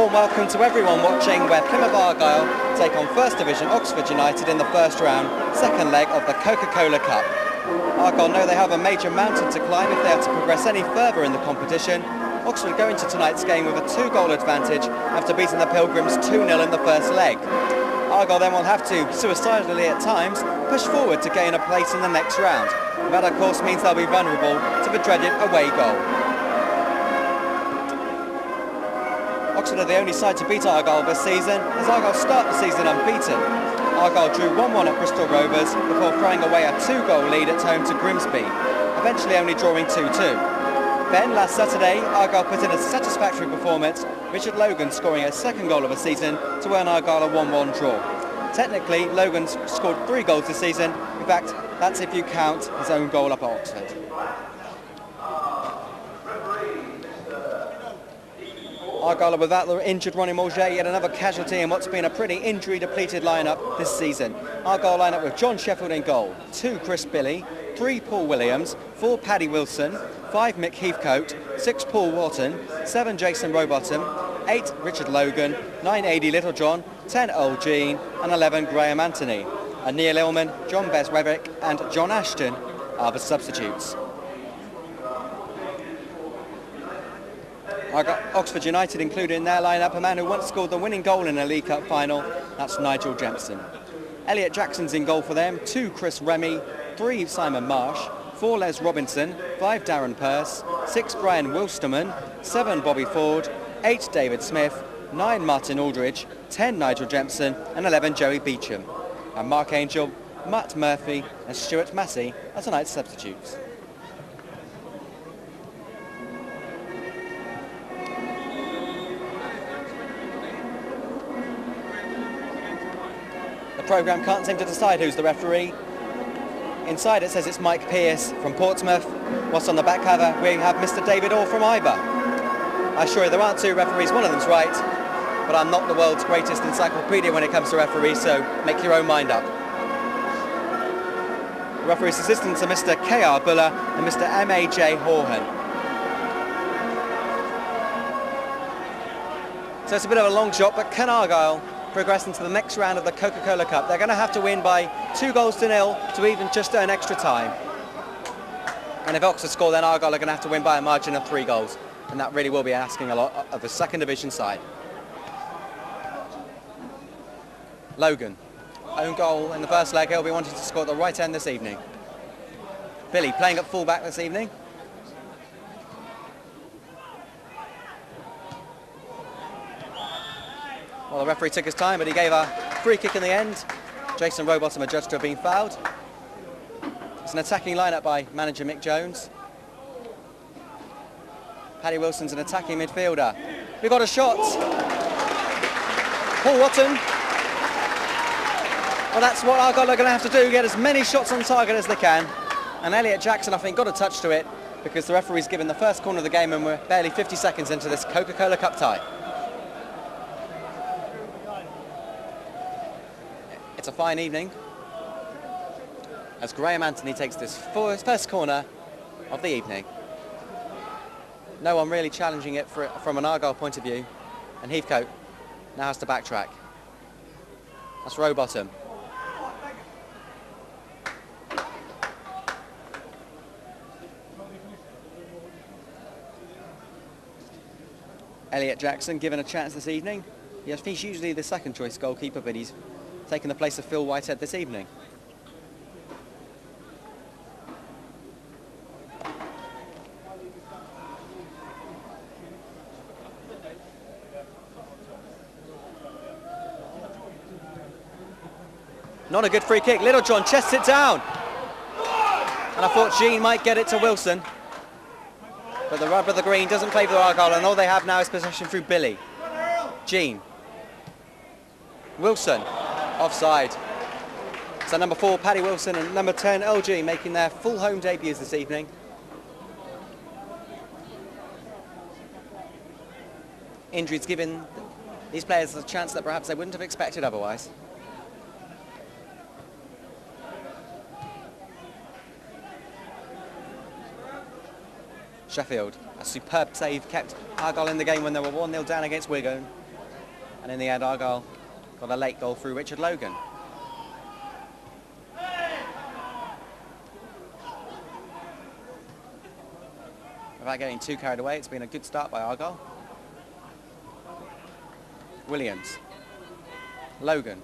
warm welcome to everyone watching where Plymouth Argyle take on First Division Oxford United in the first round, second leg of the Coca-Cola Cup. Argyle know they have a major mountain to climb if they are to progress any further in the competition. Oxford go into tonight's game with a 2-goal advantage after beating the Pilgrims 2-0 in the first leg. Argyle then will have to, suicidally at times, push forward to gain a place in the next round. That of course means they'll be vulnerable to the dreaded away goal. Oxford are the only side to beat Argyle this season, as Argyle start the season unbeaten. Argyle drew 1-1 at Bristol Rovers before throwing away a 2-goal lead at home to Grimsby, eventually only drawing 2-2. Then, last Saturday, Argyle put in a satisfactory performance, Richard Logan scoring a second goal of the season to earn Argyle a 1-1 draw. Technically, Logan's scored 3 goals this season. In fact, that's if you count his own goal up at Oxford. Argyle are without the injured Ronnie Mulger, yet another casualty in what's been a pretty injury-depleted lineup this season. Argyle line up with John Sheffield in goal, 2 Chris Billy, 3 Paul Williams, 4 Paddy Wilson, 5 Mick Heathcote, 6 Paul Wharton, 7 Jason Rowbottom, 8 Richard Logan, 9 A.D. Littlejohn, 10 Earl Jean and 11 Graham Anthony. And Neil Illman, John Beswevick and John Ashton are the substitutes. Oxford United included in their lineup a man who once scored the winning goal in a League Cup final, that's Nigel Jempson. Elliot Jackson's in goal for them, 2 Chris Remy, 3 Simon Marsh, 4 Les Robinson, 5 Darren Pearce, 6 Brian Wilsterman, 7 Bobby Ford, 8 David Smith, 9 Martin Aldridge, 10 Nigel Jempson and 11 Joey Beecham. And Mark Angel, Matt Murphy and Stuart Massey are tonight's substitutes. The programme can't seem to decide who's the referee. Inside it says it's Mike Pearce from Portsmouth, whilst on the back cover we have Mr David Orr from Ivor. I assure you there aren't 2 referees, one of them's right, but I'm not the world's greatest encyclopedia when it comes to referees, so make your own mind up. The referee's assistants are Mr K.R. Buller and Mr M.A.J. Horhan. So it's a bit of a long shot, but can Argyle progress into the next round of the Coca-Cola Cup? They're going to have to win by 2-0 to even just earn extra time. And if Oxford score, then Argyle are going to have to win by a margin of 3 goals. And that really will be asking a lot of the second division side. Logan, own goal in the first leg. He'll be wanting to score at the right end this evening. Billy playing at full-back this evening. Well, the referee took his time, but he gave a free kick in the end. Jason Rowbottom adjudged to have been fouled. It's an attacking lineup by manager Mick Jones. Paddy Wilson's an attacking midfielder. We've got a shot. Paul Wharton. Well, that's what Argyle are going to have to do, get as many shots on target as they can. And Elliot Jackson, I think, got a touch to it because the referee's given the first corner of the game and we're barely 50 seconds into this Coca-Cola Cup tie. It's a fine evening as Graham Anthony takes this first corner of the evening. No one really challenging it from an Argyle point of view, and Heathcote now has to backtrack. That's Rowbottom. Elliot Jackson given a chance this evening. Yes, he's usually the second choice goalkeeper, but he's taken the place of Phil Whitehead this evening. Not a good free kick. Littlejohn chests it down. And I thought Jean might get it to Wilson. But the rubber of the green doesn't favour Argyle, and all they have now is possession through Billy. Jean. Wilson. Offside. So number 4, Paddy Wilson, and number 10, LG, making their full home debuts this evening. Injuries giving these players a chance that perhaps they wouldn't have expected otherwise. Sheffield, a superb save, kept Argyle in the game when they were 1-0 down against Wigan. And in the end, Argyle got a late goal through Richard Logan. Without getting too carried away, it's been a good start by Argyle. Williams. Logan.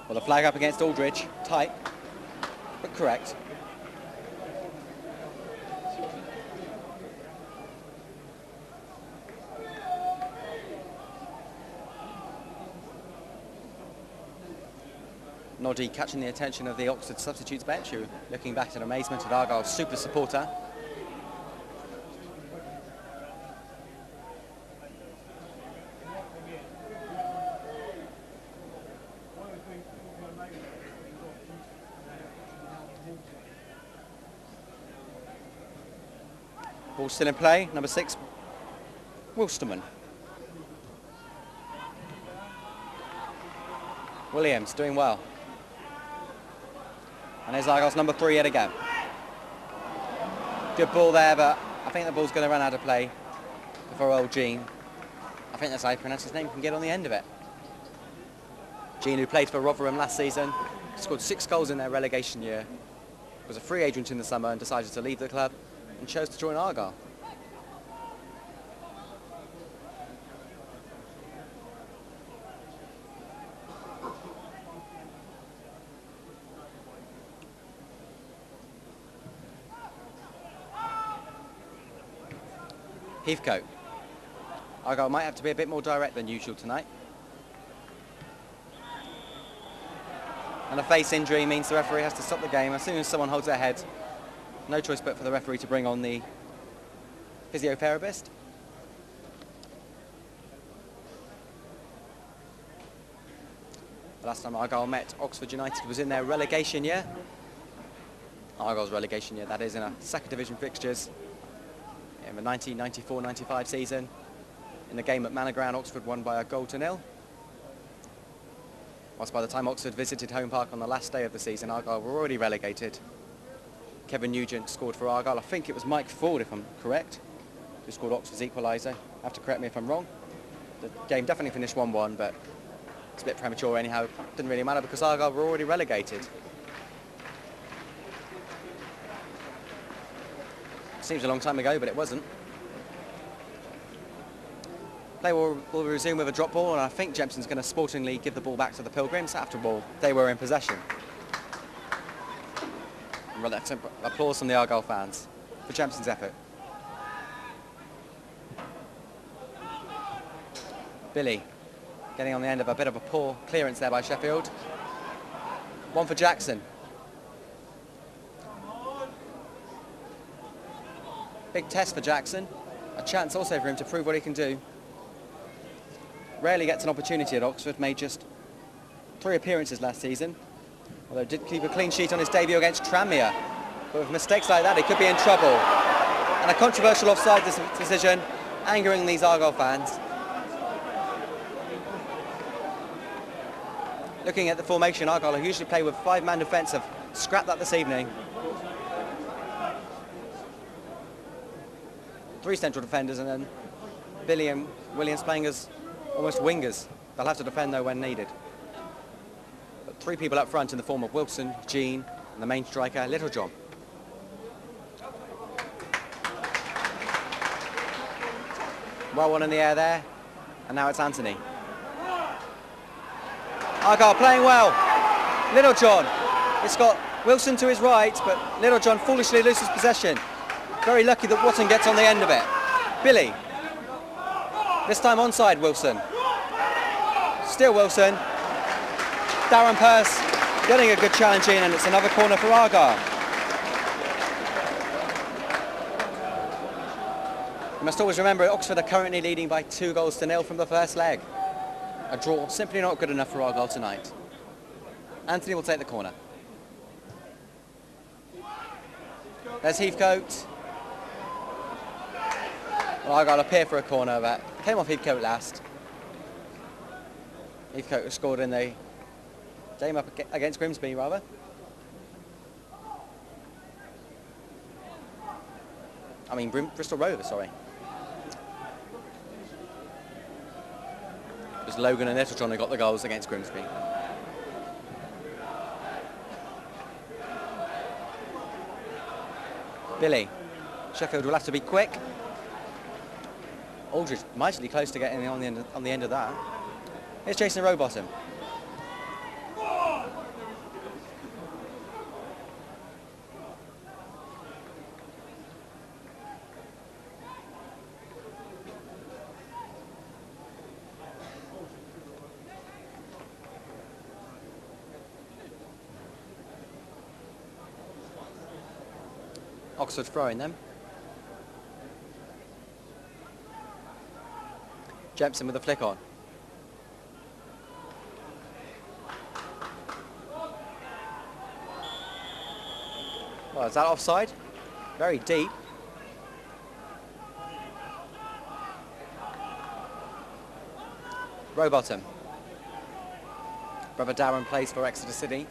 Well, the flag up against Aldridge. Tight, but correct. Noddy catching the attention of the Oxford substitutes bench, who looking back in amazement at Argyle's super supporter. Ball still in play, number 6, Wilsterman. Williams doing well. And there's Argyle's number 3 yet again. Good ball there, but I think the ball's going to run out of play before old Gene, I think that's how you pronounce his name, can get on the end of it. Gene, who played for Rotherham last season, scored 6 goals in their relegation year, was a free agent in the summer and decided to leave the club and chose to join Argyle. Heathcote. Argyle might have to be a bit more direct than usual tonight. And a face injury means the referee has to stop the game as soon as someone holds their head. No choice but for the referee to bring on the physiotherapist. The last time Argyle met Oxford United was in their relegation year. Argyle's relegation year, that is, in a second division fixtures. In the 1994-95 season, in the game at Manor Ground, Oxford won by a 1-0. Whilst by the time Oxford visited Home Park on the last day of the season, Argyle were already relegated. Kevin Nugent scored for Argyle. I think it was Mike Ford, if I'm correct, who scored Oxford's equaliser. Have to correct me if I'm wrong. The game definitely finished 1-1, but it's a bit premature anyhow. It didn't really matter because Argyle were already relegated. Seems a long time ago, but it wasn't. Play will resume with a drop ball, and I think Jempson's going to sportingly give the ball back to the Pilgrims. After all, they were in possession. And applause from the Argyle fans for Jempson's effort. Billy getting on the end of a bit of a poor clearance there by Sheffield. One for Jackson. Big test for Jackson, a chance also for him to prove what he can do. Rarely gets an opportunity at Oxford, made just 3 appearances last season, although did keep a clean sheet on his debut against Tranmere. But with mistakes like that, he could be in trouble. And a controversial offside decision, angering these Argyle fans. Looking at the formation, Argyle, who usually play with 5-man defence, have scrapped that this evening. 3 central defenders, and then Billy and Williams playing as almost wingers. They'll have to defend though when needed. But 3 people up front in the form of Wilson, Jean, and the main striker, Littlejohn. Well, one in the air there, and now it's Anthony. Argyle playing well. Littlejohn. It's got Wilson to his right, but Littlejohn foolishly loses possession. Very lucky that Watton gets on the end of it. Billy. This time onside Wilson. Still Wilson. Darren Purse getting a good challenge in, and it's another corner for Argyle. You must always remember Oxford are currently leading by 2-0 from the first leg. A draw simply not good enough for Argyle tonight. Anthony will take the corner. There's Heathcote. Well, Argyle appear for a corner that came off Heathcote last. Coca scored in the game up against Grimsby, rather. I mean, Bristol Rovers, sorry. It was Logan and Littlejohn who got the goals against Grimsby. Billy. Sheffield will have to be quick. Aldridge mightily close to getting on the end of that. Here's Jason Rowbottom. Oxford throwing them. Jepson with a flick on. Well, is that offside? Very deep. Rowbottom. Brother Darren plays for Exeter City.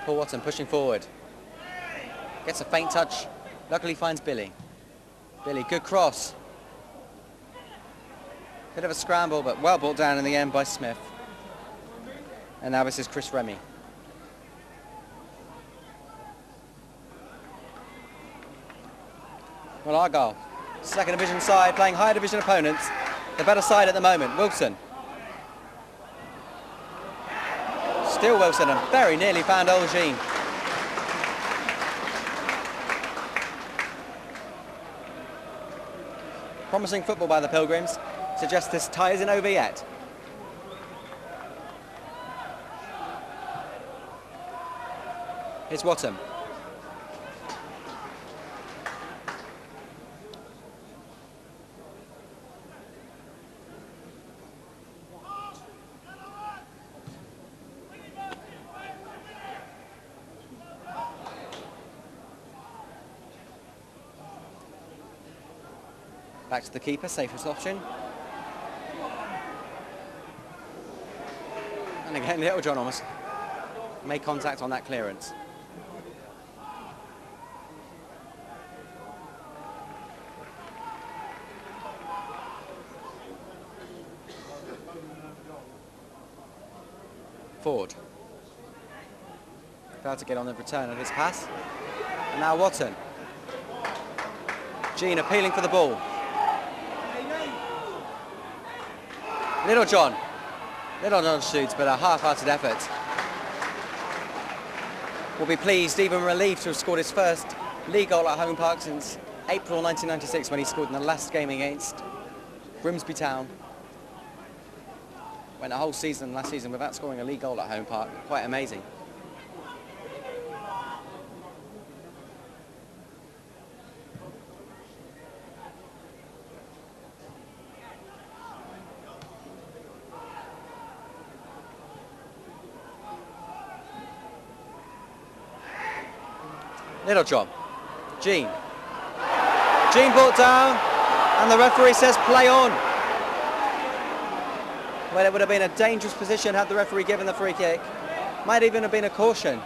Paul Watson pushing forward. Gets a faint touch. Luckily finds Billy. Billy, good cross. Bit of a scramble, but well brought down in the end by Smith. And now this is Chris Remy. Well, Argyle, second division side, playing higher division opponents. The better side at the moment. Wilson. Still Wilson, and very nearly found Old Jean. Promising football by the Pilgrims. Suggests this tie isn't over yet. Here's Watson. Back to the keeper, safest option. And again, Littlejohn almost made contact on that clearance. Ford. Failed to get on the return of his pass. And now Watson. Jean appealing for the ball. Littlejohn. Littlejohn shoots, but a half-hearted effort. Will be pleased, even relieved, to have scored his first league goal at home park since April 1996, when he scored in the last game against Grimsby Town. Went a whole season last season without scoring a league goal at home park. Quite amazing. Littlejohn. Jean. Jean brought down, and the referee says play on. Well, it would have been a dangerous position had the referee given the free kick. Might even have been a caution.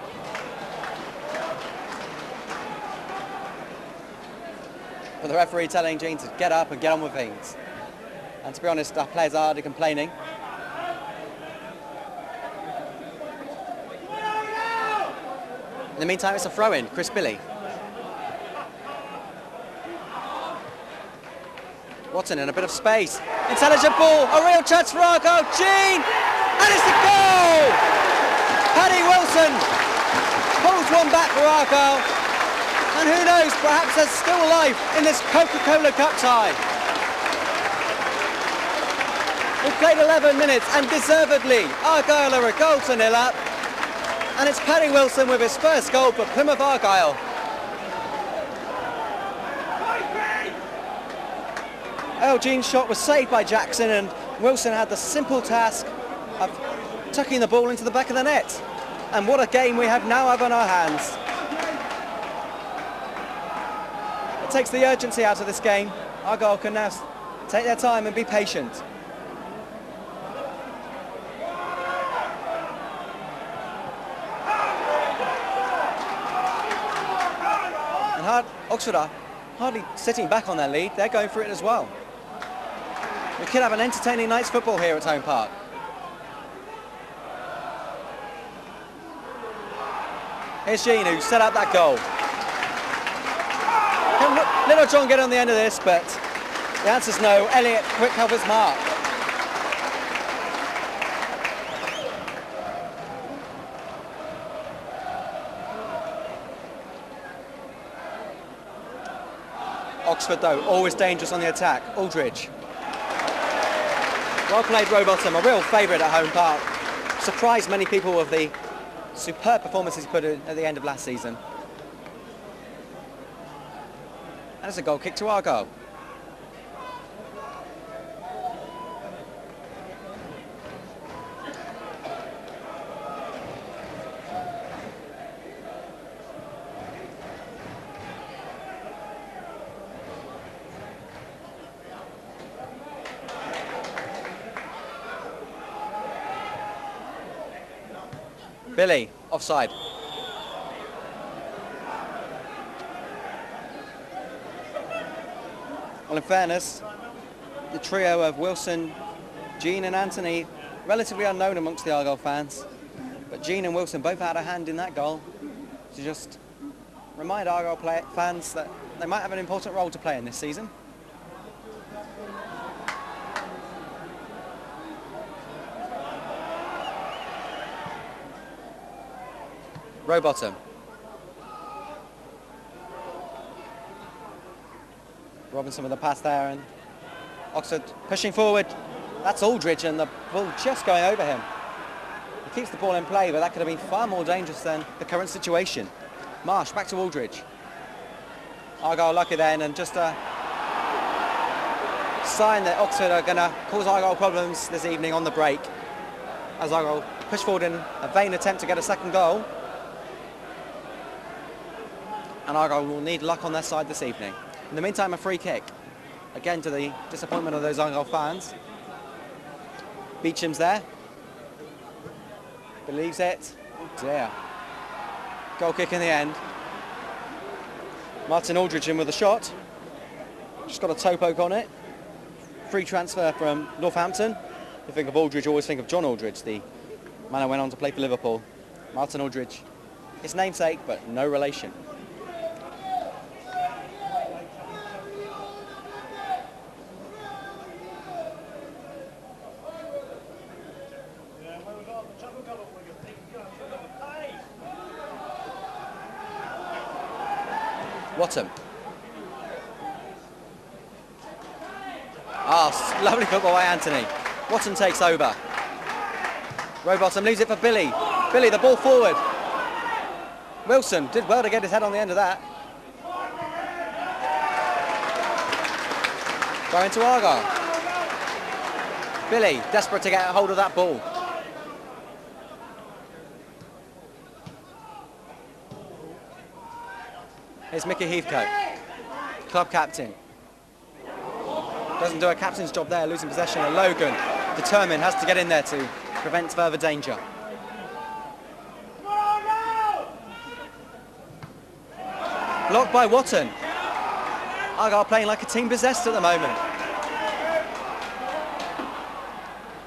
But the referee telling Jean to get up and get on with things. And to be honest, our players are already complaining. In the meantime, it's a throw-in. Chris Billy. Watson in a bit of space. Intelligent ball. A real chance for Argyle. Jean! And it's the goal! Paddy Wilson pulls one back for Argyle. And who knows, perhaps there's still life in this Coca-Cola Cup tie. We've played 11 minutes, and deservedly, Argyle are a goal to nil up. And it's Paddy Wilson with his first goal for Plymouth Argyle. Jean's shot was saved by Jackson, and Wilson had the simple task of tucking the ball into the back of the net. And what a game we have now on our hands. It takes the urgency out of this game. Argyle can now Take their time and be patient. And Oxford are hardly sitting back on their lead. They're going for it as well. We could have an entertaining night's football here at Home Park. Here's Jean, who set up that goal. Can Little John get on the end of this? But the answer's no. Elliot quick covers mark. Oxford, though, always dangerous on the attack. Aldridge. Well played, Rowbottom, a real favourite at Home Park. Surprised many people with the superb performances he put in at the end of last season. And it's a goal kick to Argyle. Billy, offside. Well, in fairness, the trio of Wilson, Jean and Anthony, relatively unknown amongst the Argyle fans, but Jean and Wilson both had a hand in that goal to just remind Argyle fans that they might have an important role to play in this season. Rowbottom. Robinson with a pass there, and Oxford pushing forward. That's Aldridge, and the ball just going over him. He keeps the ball in play, but that could have been far more dangerous than the current situation. Marsh back to Aldridge. Argyle lucky then, and just a sign that Oxford are going to cause Argyle problems this evening on the break, as Argyle push forward in a vain attempt to get a second goal. And Argyle will need luck on their side this evening. In the meantime, a free kick. Again, to the disappointment of those Argyle fans. Beecham's there. Believes it. Oh dear. Goal kick in the end. Martin Aldridge in with a shot. Just got a toe poke on it. Free transfer from Northampton. If you think of Aldridge, always think of John Aldridge, the man who went on to play for Liverpool. Martin Aldridge. His namesake, but no relation. Watton. Lovely football by Anthony. Watton takes over. Rowbottom leaves it for Billy. Billy, the ball forward. Wilson did well to get his head on the end of that. Throw into Argyle. Billy, desperate to get a hold of that ball. Here's Mickey Heathcote, club captain. Doesn't do a captain's job there, losing possession. And Logan, determined, has to get in there to prevent further danger. Blocked by Watton. Argyle playing like a team possessed at the moment.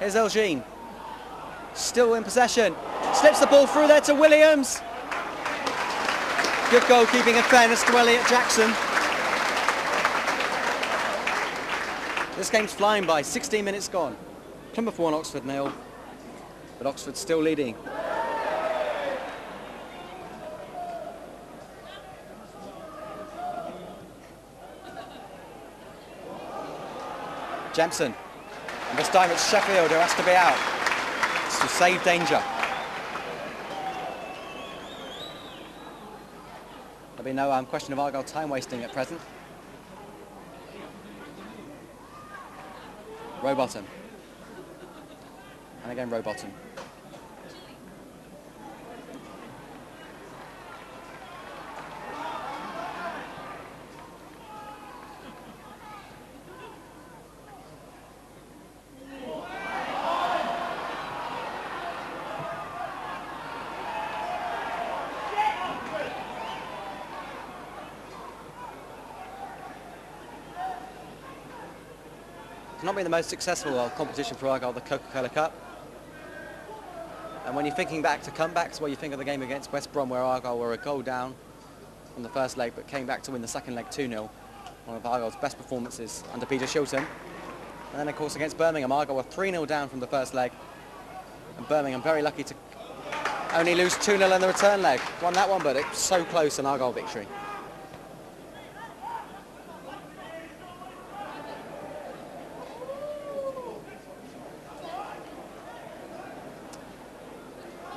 Here's Elgin, still in possession. Slips the ball through there to Williams. Good goalkeeping in fairness to Elliot Jackson. This game's flying by, 16 minutes gone. Plymouth 1, Oxford 0, but Oxford still leading. Jemson, and this time it's Sheffield who has to be out. It's to save danger. There'll be no question of Argyle time wasting at present. Rowbottom. And again Rowbottom. not been the most successful competition for Argyle, the Coca-Cola Cup. And when you're thinking back to comebacks, well, you think of the game against West Brom where Argyle were a goal down on the first leg, but came back to win the second leg 2-0. One of Argyle's best performances under Peter Shilton. And then, of course, against Birmingham, Argyle were 3-0 down from the first leg. And Birmingham very lucky to only lose 2-0 in the return leg. Won that one, but it was so close, an Argyle victory.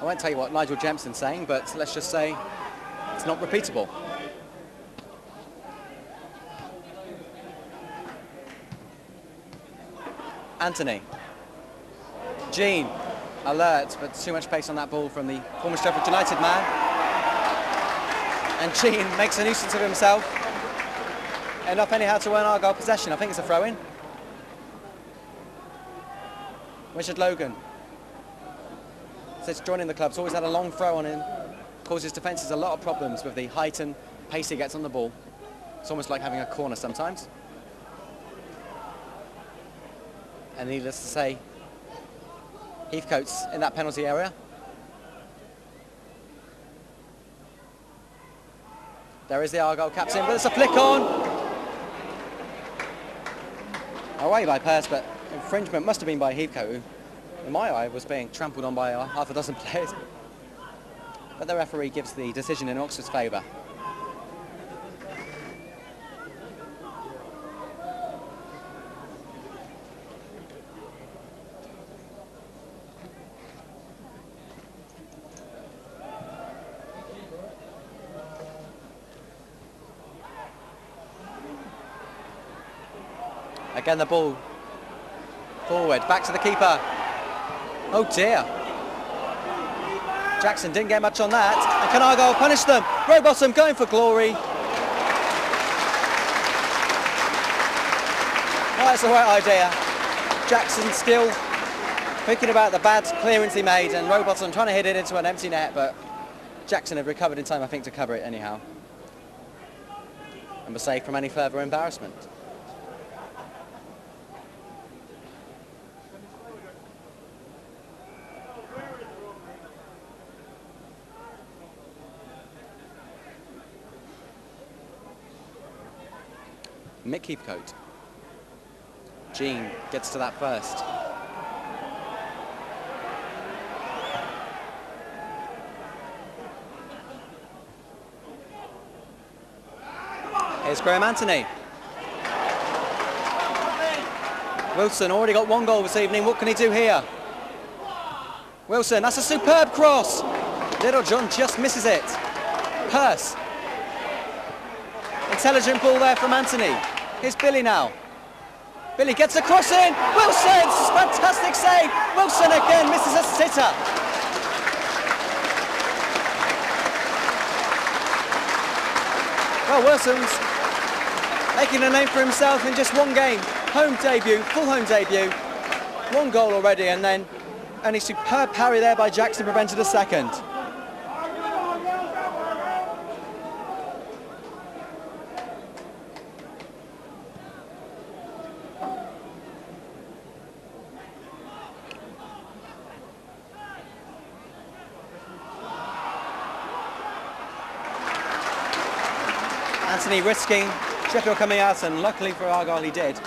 I won't tell you what Nigel Jempson's saying, but let's just say it's not repeatable. Anthony. Jean, alert, but too much pace on that ball from the former Sheffield United man. And Jean makes a nuisance of himself. Enough anyhow to earn Argyle possession. I think it's a throw-in. Richard Logan. Since joining the club's always had a long throw on him. Causes defences a lot of problems with the height and pace he gets on the ball. It's almost like having a corner sometimes. And needless to say, Heathcote's in that penalty area. There is the Argyle captain, but it's a flick on. Away by Pearce, but infringement must have been by Heathcote, who, in my eye, was being trampled on by half a dozen players. But the referee gives the decision in Oxford's favour. Again, the ball forward, back to the keeper. Oh dear. Jackson didn't get much on that. And can Argyle punish them? Rowbottom going for glory. Well, that's the right idea. Jackson still thinking about the bad clearance he made, and Rowbottom trying to hit it into an empty net, but Jackson had recovered in time, I think, to cover it anyhow. And was safe from any further embarrassment. Mick Heathcote. Jean gets to that first. Here's Graham Anthony. Wilson already got one goal this evening. What can he do here? Wilson, that's a superb cross. Little John just misses it. Pearce. Intelligent ball there from Anthony. Here's Billy now. Billy gets a cross in. Wilson, fantastic save. Wilson again misses a sitter. Well, Wilson's making a name for himself in just one game. Home debut, full home debut. One goal already, and then only superb parry there by Jackson prevented a second. Anthony risking Sheffield coming out, and luckily for Argyle he did.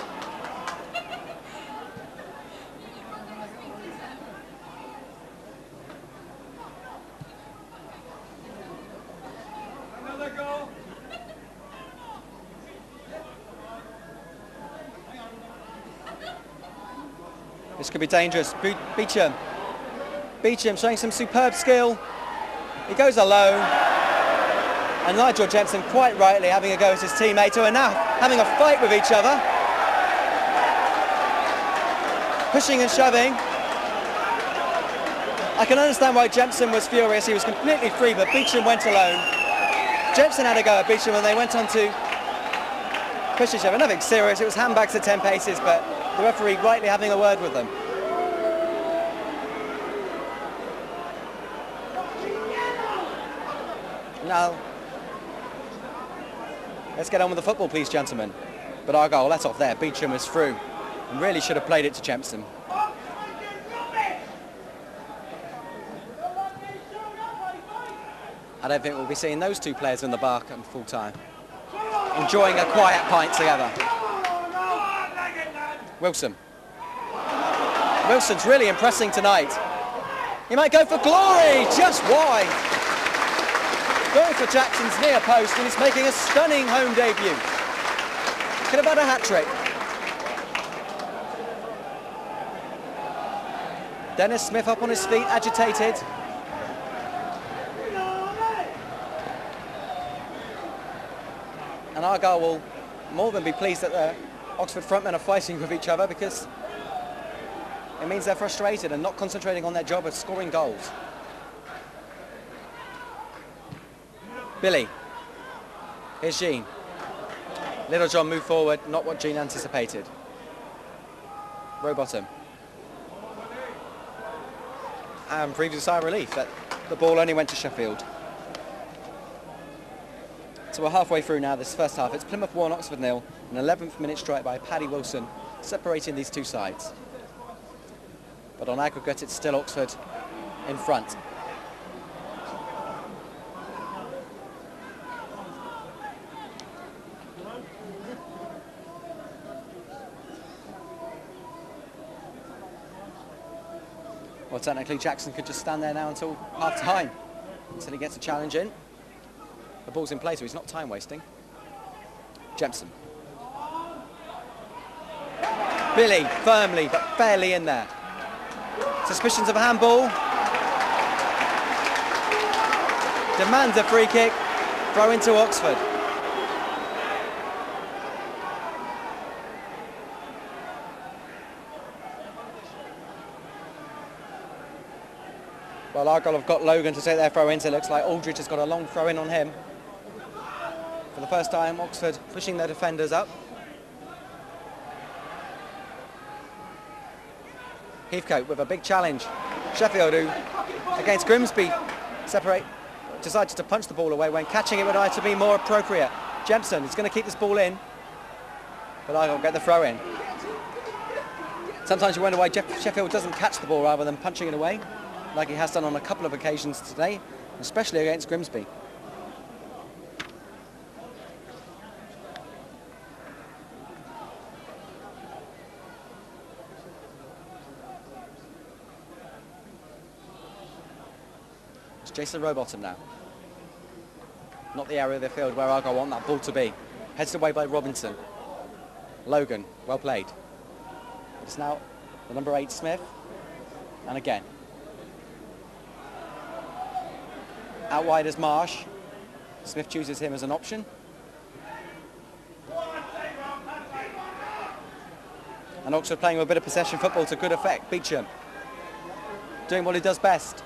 Another goal. This could be dangerous. Beecham showing some superb skill. He goes alone. And Nigel Jempson, quite rightly, having a go at his teammate, who are now having a fight with each other. Pushing and shoving. I can understand why Jempson was furious. He was completely free, but Beecham went alone. Jempson had a go at Beecham and they went on to push each other. Nothing serious, it was handbags at 10 paces, but the referee rightly having a word with them. Now, let's get on with the football, please, gentlemen. But Argyle let off there. Beecham was through. and really should have played it to Jempson. I don't think we'll be seeing those two players in the bar at full time, enjoying a quiet pint together. Wilson. Wilson's really impressing tonight. He might go for glory, just wide. Going for Jackson's near post, and he's making a stunning home debut. Could have had a hat-trick. Dennis Smith up on his feet, agitated. And Argyle will more than be pleased that the Oxford frontmen are fighting with each other, because it means they're frustrated and not concentrating on their job of scoring goals. Billy. Here's Jean. Little John moved forward, not what Jean anticipated. Rowbottom. And breathes a sigh of relief that the ball only went to Sheffield. So we're halfway through now this first half. It's Plymouth 1, Oxford 0, an 11th minute strike by Paddy Wilson, separating these two sides. But on aggregate, it's still Oxford in front. Well, technically, Jackson could just stand there now until half-time, until he gets a challenge in. The ball's in play, so he's not time wasting. Jempson. Billy, firmly but fairly in there. Suspicions of a handball. Demands a free kick. Throw into Oxford. Well, Argyle have got Logan to take their throw in, so it looks like Aldridge has got a long throw in on him. For the first time, Oxford pushing their defenders up. Heathcote with a big challenge. Sheffield, who against Grimsby decided to punch the ball away when catching it would like to be more appropriate. Jempson is going to keep this ball in, but Argyle get the throw in. Sometimes you wonder why Sheffield doesn't catch the ball rather than punching it away, like he has done on a couple of occasions today, especially against Grimsby. It's Jason Rowbottom now. Not the area of the field where Argyle want that ball to be. Heads away by Robinson. Logan, well played. It's now the number 8, Smith. And again. Out wide is Marsh. Smith chooses him as an option. And Oxford playing with a bit of possession football to good effect. Beecham doing what he does best.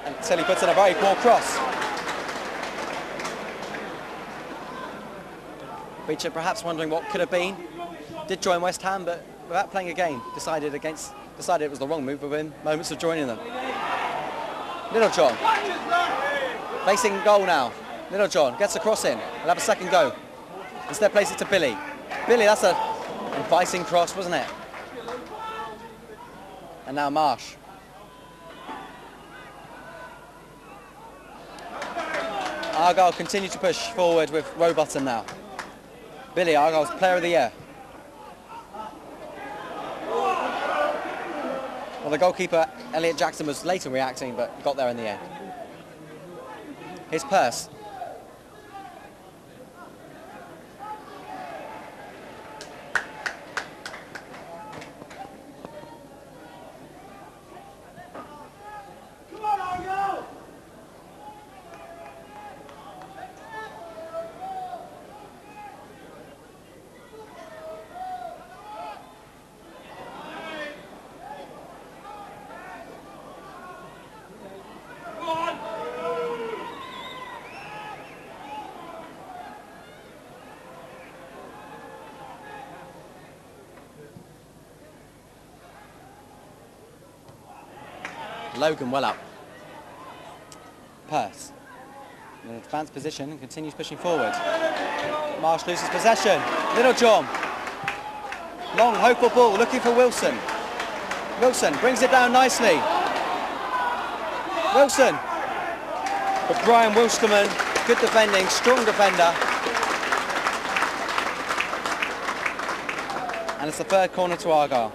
And Tilly puts in a very poor cross. Beecham perhaps wondering what could have been. Did join West Ham, but without playing a game, decided it was the wrong move within moments of joining them. Littlejohn facing goal now. Littlejohn gets a cross in. He'll have a second go. Instead plays it to Billy. Billy, that's a inviting cross, wasn't it? And now Marsh. Argyle continue to push forward with Rowbottom now. Billy, Argyle's player of the year. Well, the goalkeeper, Elliot Jackson, was later reacting, but got there in the end. Here's Pearce. Logan well up. Pearce in an advanced position and continues pushing forward. Marsh loses possession. Littlejohn. Long, hopeful ball, looking for Wilson. Wilson brings it down nicely. Wilson. But Brian Wilstermann, good defending, strong defender. And it's the third corner to Argyle.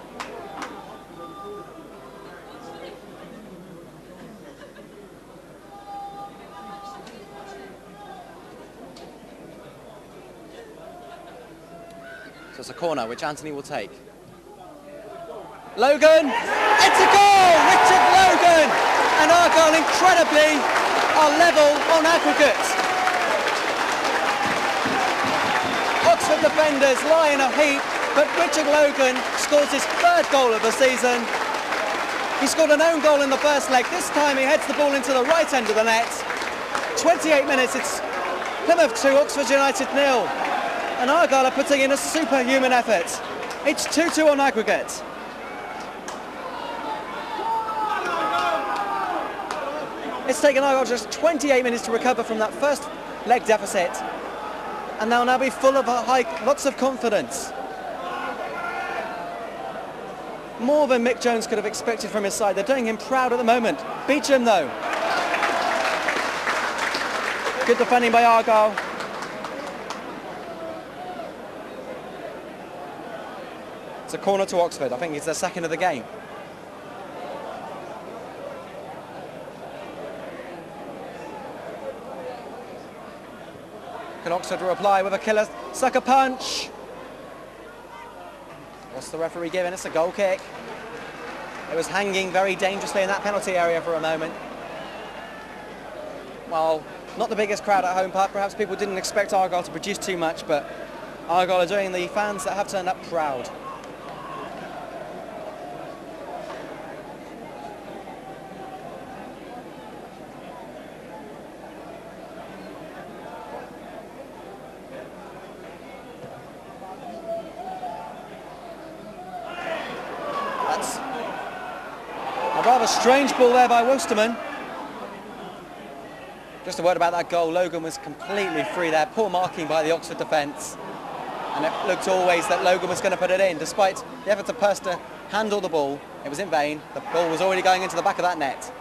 So it's a corner which Anthony will take. Logan! It's a goal! Richard Logan! And Argyle incredibly are level on aggregate. Oxford defenders lie in a heap, but Richard Logan scores his third goal of the season. He scored an own goal in the first leg. This time he heads the ball into the right end of the net. 28 minutes, it's Plymouth 2, Oxford United 0. And Argyle are putting in a superhuman effort. It's 2-2 on aggregate. It's taken Argyle just 28 minutes to recover from that first leg deficit. And they'll now be full of lots of confidence. More than Mick Jones could have expected from his side. They're doing him proud at the moment. Beecham though. Good defending by Argyle. It's a corner to Oxford. I think it's their second of the game. Can Oxford reply with a killer sucker punch? What's the referee giving? It's a goal kick. It was hanging very dangerously in that penalty area for a moment. Well, not the biggest crowd at home park. Perhaps people didn't expect Argyle to produce too much, but Argyle are doing the fans that have turned up proud. A rather strange ball there by Wilstermann. Just a word about that goal. Logan was completely free there. Poor marking by the Oxford defence. And it looked always that Logan was going to put it in. Despite the effort of Purse to handle the ball, it was in vain. The ball was already going into the back of that net.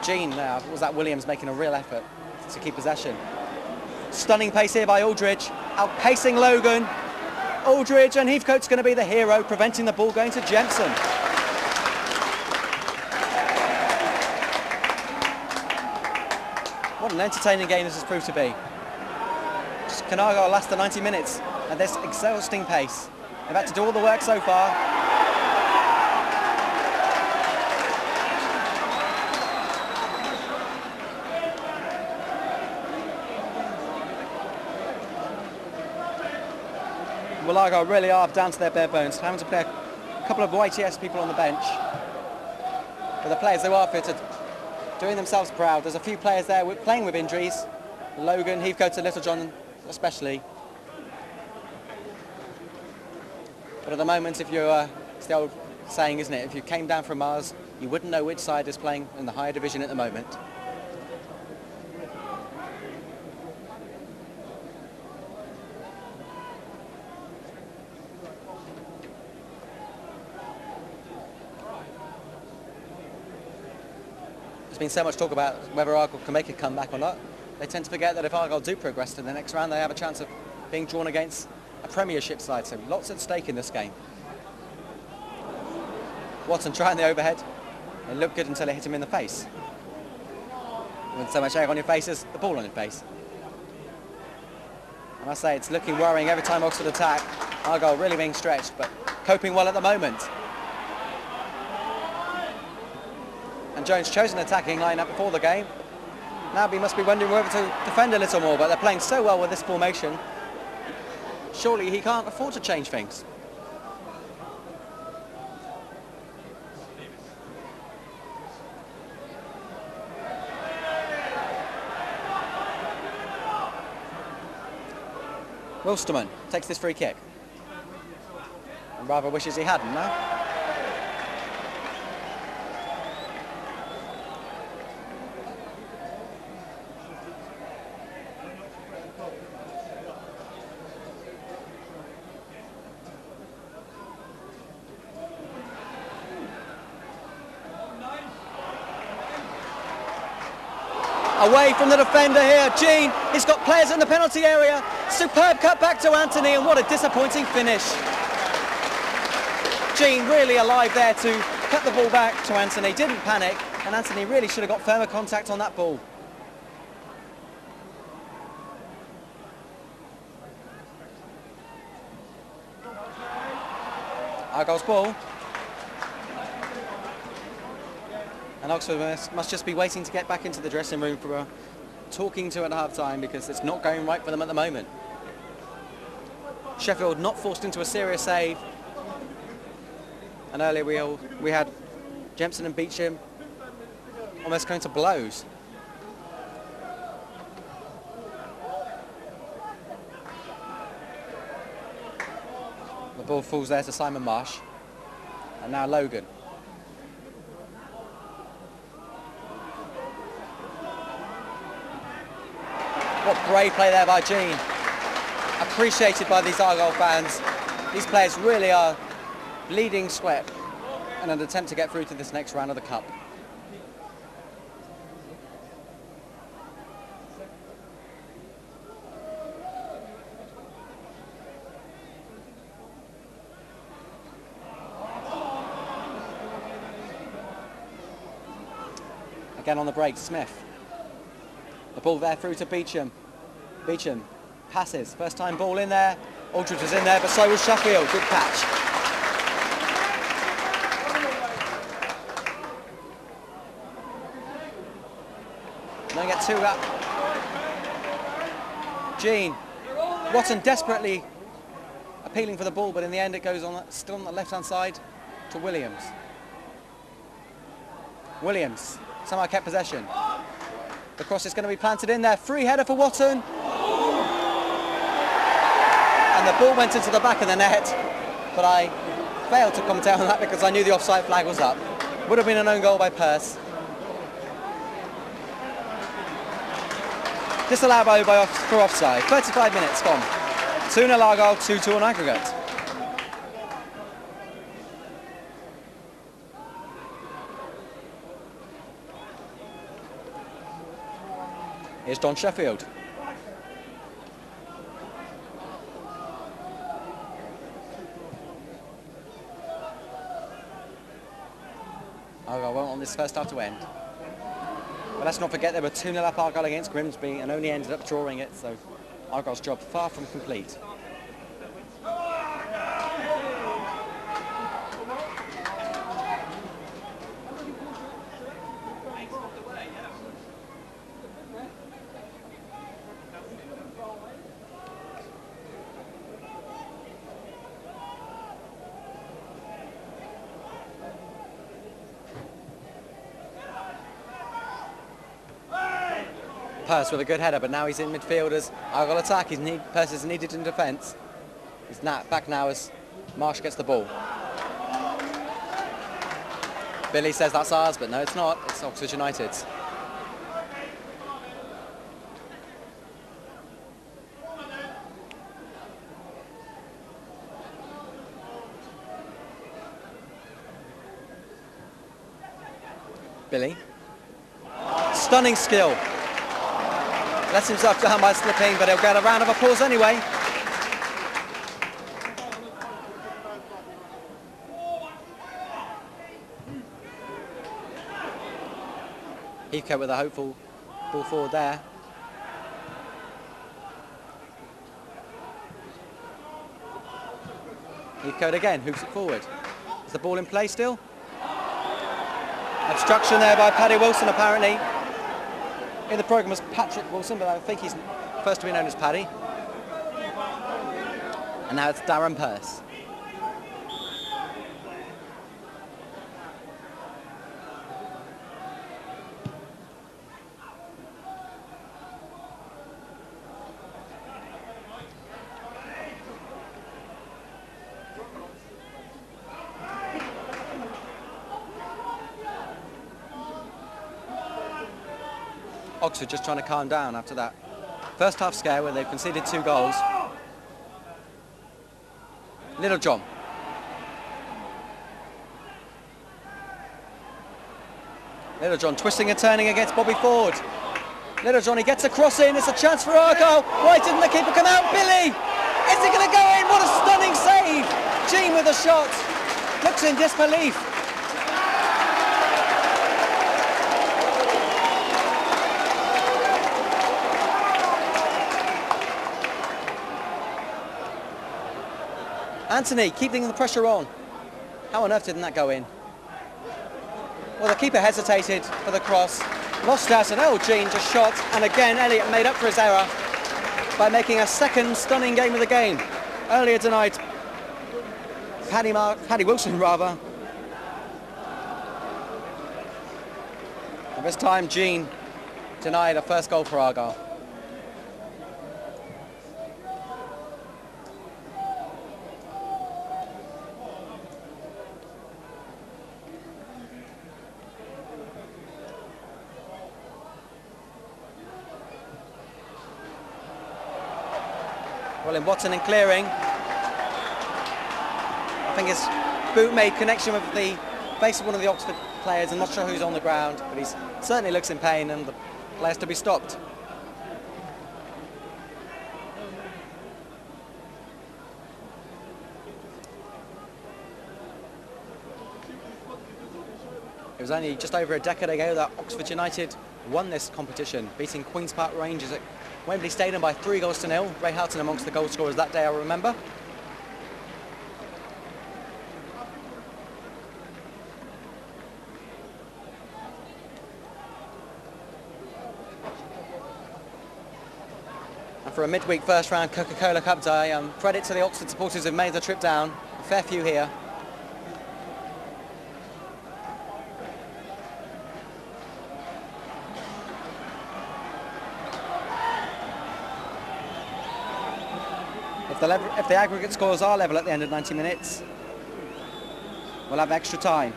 Jean, was that Williams making a real effort to keep possession. Stunning pace here by Aldridge, outpacing Logan. Aldridge, and Heathcote's going to be the hero, preventing the ball going to Jemson. What an entertaining game this has proved to be. Can Argyle last the 90 minutes at this exhausting pace? They've had to do all the work so far. Well, Argyle really are down to their bare bones, having to play a couple of YTS people on the bench. But the players who are fitted, doing themselves proud. There's a few players there playing with injuries. Logan, Heathcote and Littlejohn especially. But at the moment, if you're, it's the old saying, isn't it? If you came down from Mars, you wouldn't know which side is playing in the higher division at the moment. There's been so much talk about whether Argyle can make a comeback or not. They tend to forget that if Argyle do progress to the next round, they have a chance of being drawn against a Premiership side. So lots at stake in this game. Watson trying the overhead. It looked good until it hit him in the face. With so much air on your face as the ball on your face. I must say, it's looking worrying every time Oxford attack. Argyle really being stretched, but coping well at the moment. And Jones chose an attacking line-up before the game. Now he must be wondering whether to defend a little more, but they're playing so well with this formation. Surely he can't afford to change things. Wilstermann takes this free kick. And rather wishes he hadn't now. Away from the defender here, Jean. He's got players in the penalty area. Superb cut back to Anthony, and what a disappointing finish. Jean really alive there to cut the ball back to Anthony. Didn't panic, and Anthony really should have got firmer contact on that ball. Argyle's ball. And Oxford must just be waiting to get back into the dressing room for a talking to at half-time, because it's not going right for them at the moment. Sheffield not forced into a serious save. And earlier we had Jempson and Beecham almost going to blows. The ball falls there to Simon Marsh. And now Logan. What brave play there by Jean. Appreciated by these Argyle fans. These players really are bleeding sweat in an attempt to get through to this next round of the Cup. Again on the break, Smith. The ball there through to Beecham. Beecham passes, first time ball in there. Aldridge was in there, but so was Sheffield. Good catch. Don't get too up. Jean. Watson desperately appealing for the ball, but in the end it goes on, still on the left-hand side to Williams. Williams somehow kept possession. The cross is going to be planted in there. Free header for Watson. And the ball went into the back of the net, but I failed to comment on that because I knew the offside flag was up. Would have been an own goal by Pearce. Disallowed for offside. 35 minutes gone. 2-0 Argyle, 2-2 on aggregate. Here's John Sheffield. Argyle won't want this first half to end. But let's not forget they were 2-0 up Argyle against Grimsby and only ended up drawing it, so Argyle's job far from complete. Pearce with a good header, but now he's in midfield as Argyle attack. Pearce is needed in defence. He's back now as Marsh gets the ball. Billy says that's ours, but no, it's not. It's Oxford United's. Billy. Stunning skill. Lets himself down by slipping, but he'll get a round of applause anyway. Heathcote with a hopeful ball forward there. Heathcote again, hoops it forward. Is the ball in play still? Obstruction there by Paddy Wilson apparently. In the programme was Patrick Wilson, but I think he's first to be known as Paddy. And now it's Darren Pearce. Oxford just trying to calm down after that first half scare where they've conceded 2 goals. Little John. Little John twisting and turning against Bobby Ford. Little Johnny gets a cross in, it's a chance for Argyle. Why didn't the keeper come out? Billy! Is it going to go in? What a stunning save! Jean with a shot. Looks in disbelief. Anthony keeping the pressure on. How on earth didn't that go in? Well, the keeper hesitated for the cross. Lost out, and Jean just shot, and again Elliott made up for his error by making a second stunning game of the game. Earlier tonight, Paddy Wilson rather. And this time Jean denied a first goal for Argyle. Well, in Watson and clearing. I think his boot made connection with the face of one of the Oxford players. I'm not sure who's on the ground, but he certainly looks in pain, and the player's to be stopped. It was only just over a decade ago that Oxford United won this competition, beating Queen's Park Rangers at Wembley Stadium by 3-0. Ray Houghton amongst the goal scorers that day, I remember. And for a midweek first round Coca-Cola Cup day, credit to the Oxford supporters who've made the trip down. A fair few here. If the aggregate scores are level at the end of 90 minutes, we'll have extra time.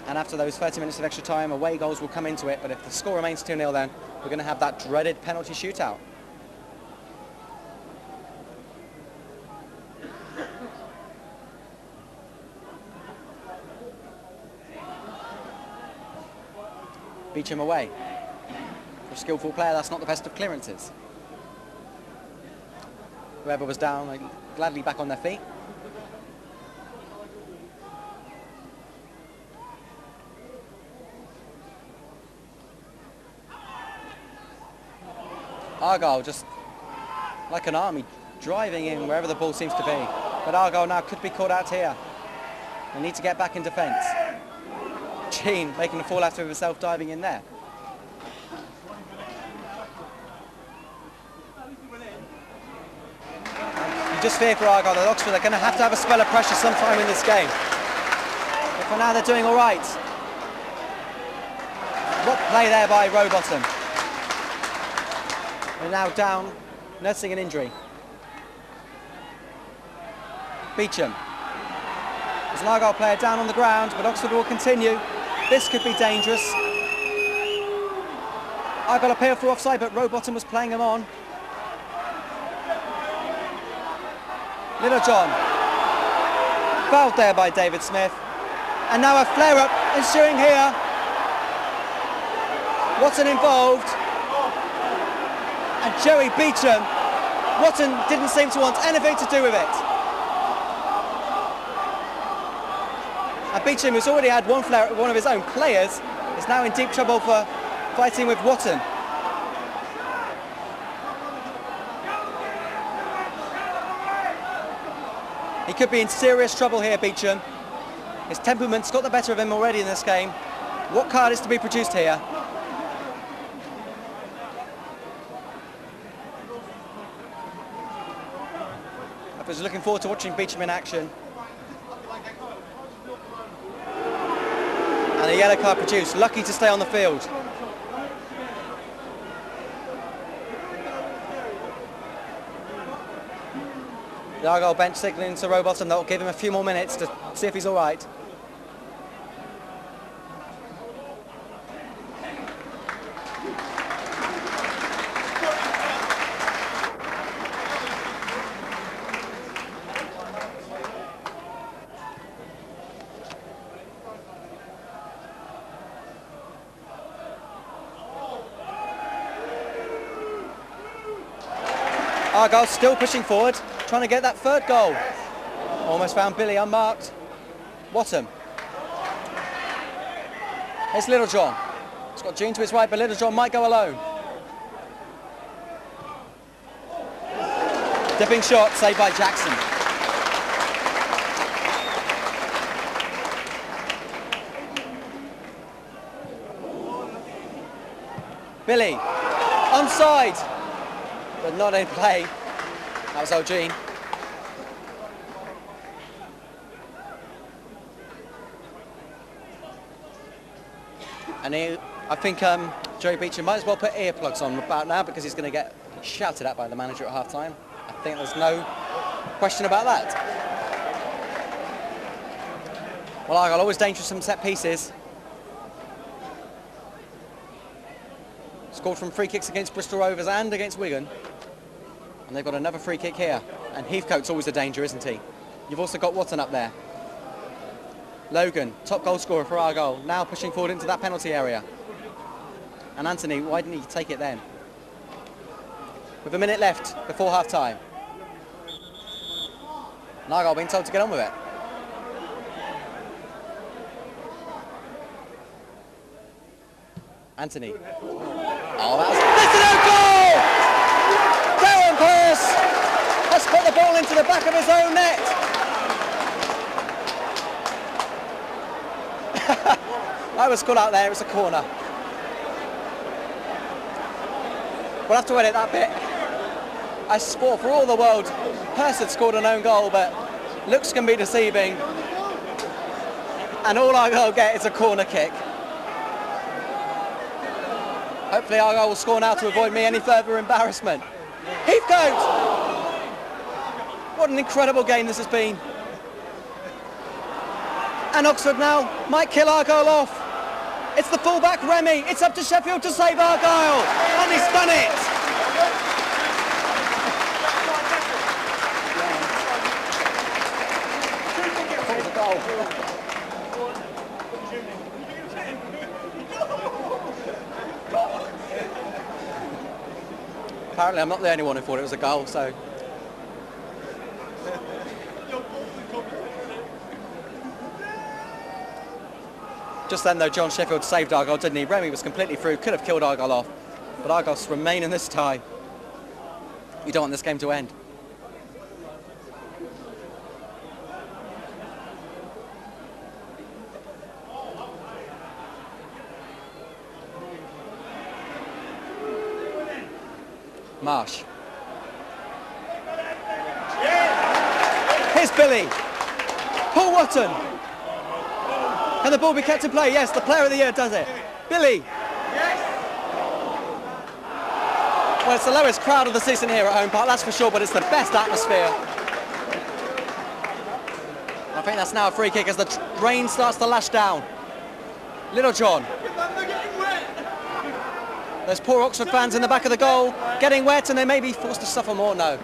And after those 30 minutes of extra time, away goals will come into it. But if the score remains 2-0, then we're going to have that dreaded penalty shootout. Beecham away. For a skillful player, that's not the best of clearances. Whoever was down, gladly back on their feet. Argyle just like an army driving in wherever the ball seems to be. But Argyle now could be caught out here. They need to get back in defence. Jean making a fall out of himself, diving in there. Just fear for Argyle that Oxford are going to have a spell of pressure sometime in this game. But for now they're doing all right. What play there by Rowbottom. They're now down, nursing an injury. Beecham. There's an Argyle player down on the ground, but Oxford will continue. This could be dangerous. Argyle appeal for offside, but Rowbottom was playing him on. Little John, fouled there by David Smith, and now a flare-up ensuing here. Watson involved, and Joey Beecham. Watson didn't seem to want anything to do with it. And Beecham, who's already had one flare-up with one of his own players, is now in deep trouble for fighting with Watson. He could be in serious trouble here, Beecham. His temperament's got the better of him already in this game. What card is to be produced here? I was looking forward to watching Beecham in action. And a yellow card produced. Lucky to stay on the field. The Argyle bench signalling to Rowbottom that will give him a few more minutes to see if he's all right. Argyle still pushing forward, trying to get that third goal. Almost found Billy unmarked. Watton. It's Littlejohn. He's got Jean to his right, but Littlejohn might go alone. Dipping shot, saved by Jackson. Billy, onside, but not in play. That was O'Gene. And I think Joey Beecham might as well put earplugs on about now because he's going to get shouted at by the manager at half-time. I think there's no question about that. Well, Argyle always dangerous from set pieces. Scored from free kicks against Bristol Rovers and against Wigan. And they've got another free kick here. And Heathcote's always a danger, isn't he? You've also got Watton up there. Logan, top goal scorer for Argyle, now pushing forward into that penalty area. And Anthony, why didn't he take it then? With a minute left before half-time. And Argyle being told to get on with it. Anthony. Oh, that's a goal! Darren Pearce has put the ball into the back of his own net. I was called out there, it's a corner. We'll have to edit that bit. I swore for all the world Pearce had scored an own goal, but looks can be deceiving. And all Argyle get is a corner kick. Hopefully Argyle will score now to avoid me any further embarrassment. Heathcote! What an incredible game this has been. And Oxford now might kill Argyle off. It's the fullback Remy. It's up to Sheffield to save Argyle. And he's done it. Apparently I'm not the only one who thought it was a goal, so... Just then though, John Sheffield saved Argyle, didn't he? Remy was completely through, could have killed Argyle off. But Argyle's remain in this tie. You don't want this game to end. Marsh. Here's Billy. Paul Watton. Can the ball be kept in play? Yes, the player of the year does it. Billy. Well, it's the lowest crowd of the season here at Home Park, that's for sure, but it's the best atmosphere. I think that's now a free kick as the rain starts to lash down. Littlejohn. There's poor Oxford fans in the back of the goal, getting wet, and they may be forced to suffer more now.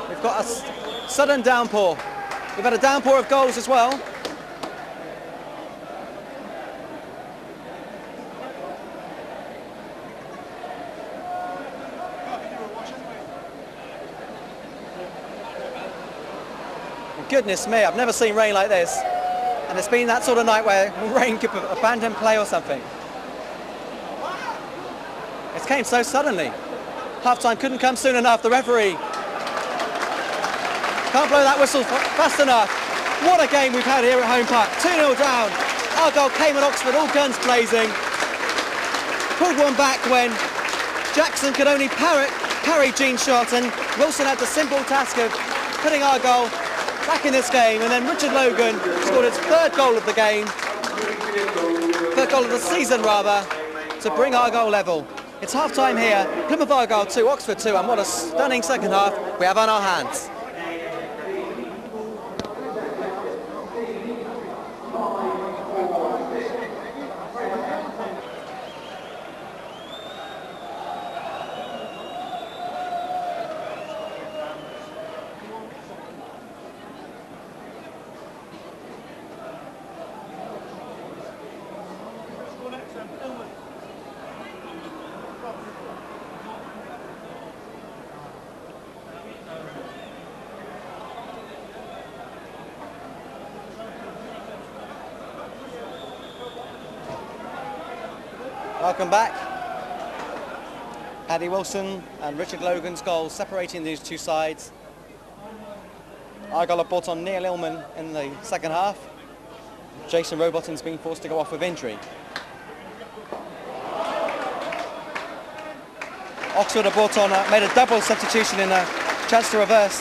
We've got a sudden downpour. We've had a downpour of goals as well. Goodness me, I've never seen rain like this. And it's been that sort of night where rain could abandon play or something. It came so suddenly. Half-time couldn't come soon enough. The referee can't blow that whistle fast enough. What a game we've had here at Home Park. 2-0 down. Argyle came at Oxford, all guns blazing. Pulled one back when Jackson could only parry Jean's shot, and Wilson had the simple task of putting Argyle back in this game, and then Richard Logan scored his third goal of the game, third goal of the season rather, to bring Argyle level. It's half-time here, Plymouth Argyle 2, Oxford 2, and what a stunning second half we have on our hands. Welcome back. Paddy Wilson and Richard Logan's goals separating these two sides. Argyle have brought on Neil Illman in the second half. Jason Robotin's been forced to go off with injury. Oxford have brought on, made a double substitution in a chance to reverse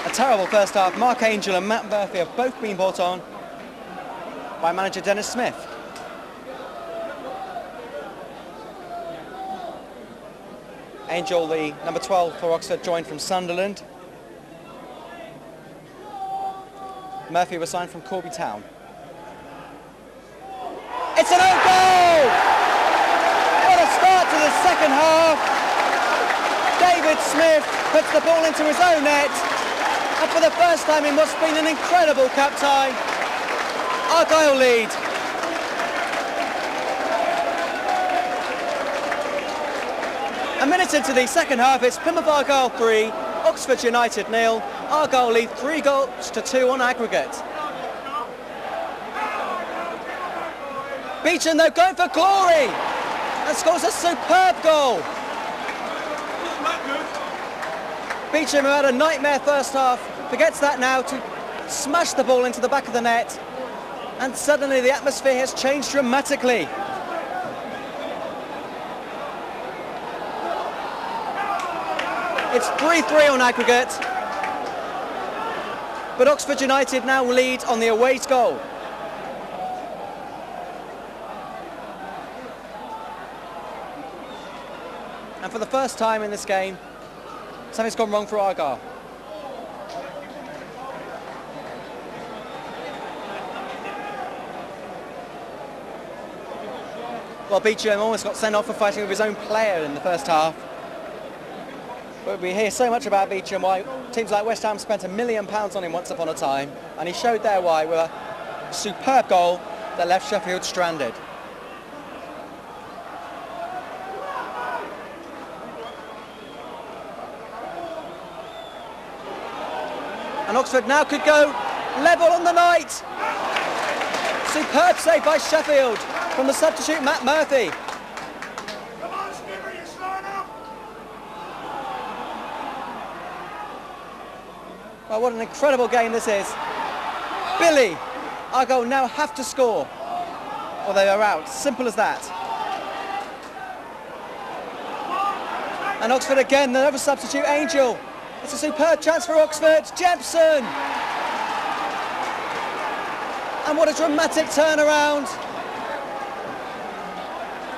a terrible first half. Mark Angel and Matt Murphy have both been brought on by manager Dennis Smith. Angel, the number 12 for Oxford, joined from Sunderland. Murphy was signed from Corby Town. It's an own goal! What a start to the second half! David Smith puts the ball into his own net, and for the first time in what's been an incredible cup tie, Argyle lead. A minute into the second half, it's Plymouth Argyle 3, Oxford United 0. Argyle lead 3-2 on aggregate. Beecham though going for glory and scores a superb goal. Beecham, who had a nightmare first half, forgets that now to smash the ball into the back of the net, and suddenly the atmosphere has changed dramatically. It's 3-3 on aggregate, but Oxford United now lead on the away goal. And for the first time in this game, something's gone wrong for Argyle. Well, Beecham almost got sent off for fighting with his own player in the first half. But we hear so much about Beecham, why teams like West Ham spent £1 million on him once upon a time, and he showed there why with a superb goal that left Sheffield stranded. And Oxford now could go level on the night. Superb save by Sheffield from the substitute Matt Murphy. Well, what an incredible game this is. Billy, Argyle now have to score or they are out. Simple as that. And Oxford again, another substitute, Angel. It's a superb chance for Oxford. Jepson! And what a dramatic turnaround.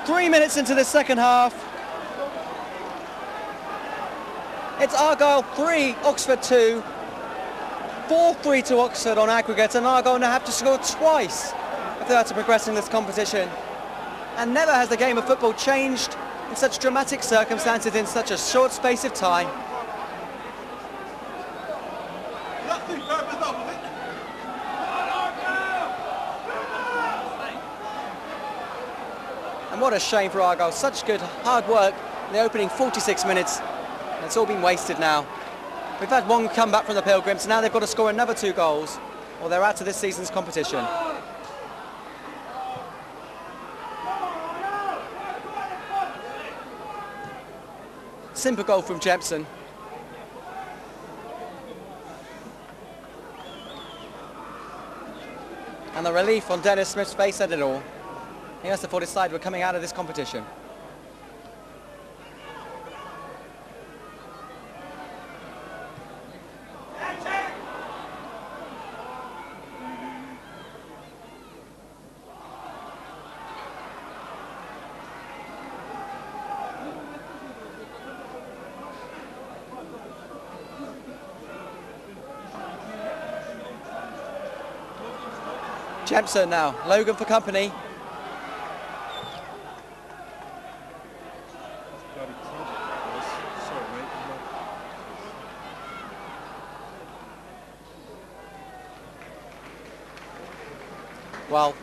3 minutes into the second half. It's Argyle 3, Oxford 2. 4-3 to Oxford on aggregate, and Argyle now have to score twice if they are to progress in this competition. And never has the game of football changed in such dramatic circumstances in such a short space of time. And what a shame for Argyle. Such good hard work in the opening 46 minutes. And it's all been wasted now. We've had one comeback from the Pilgrims, now they've got to score another 2 goals, or they're out of this season's competition. Simple goal from Jepson. And the relief on Dennis Smith's face said it all. He must have thought his side were coming out of this competition. Jepson now, Logan for company. Well,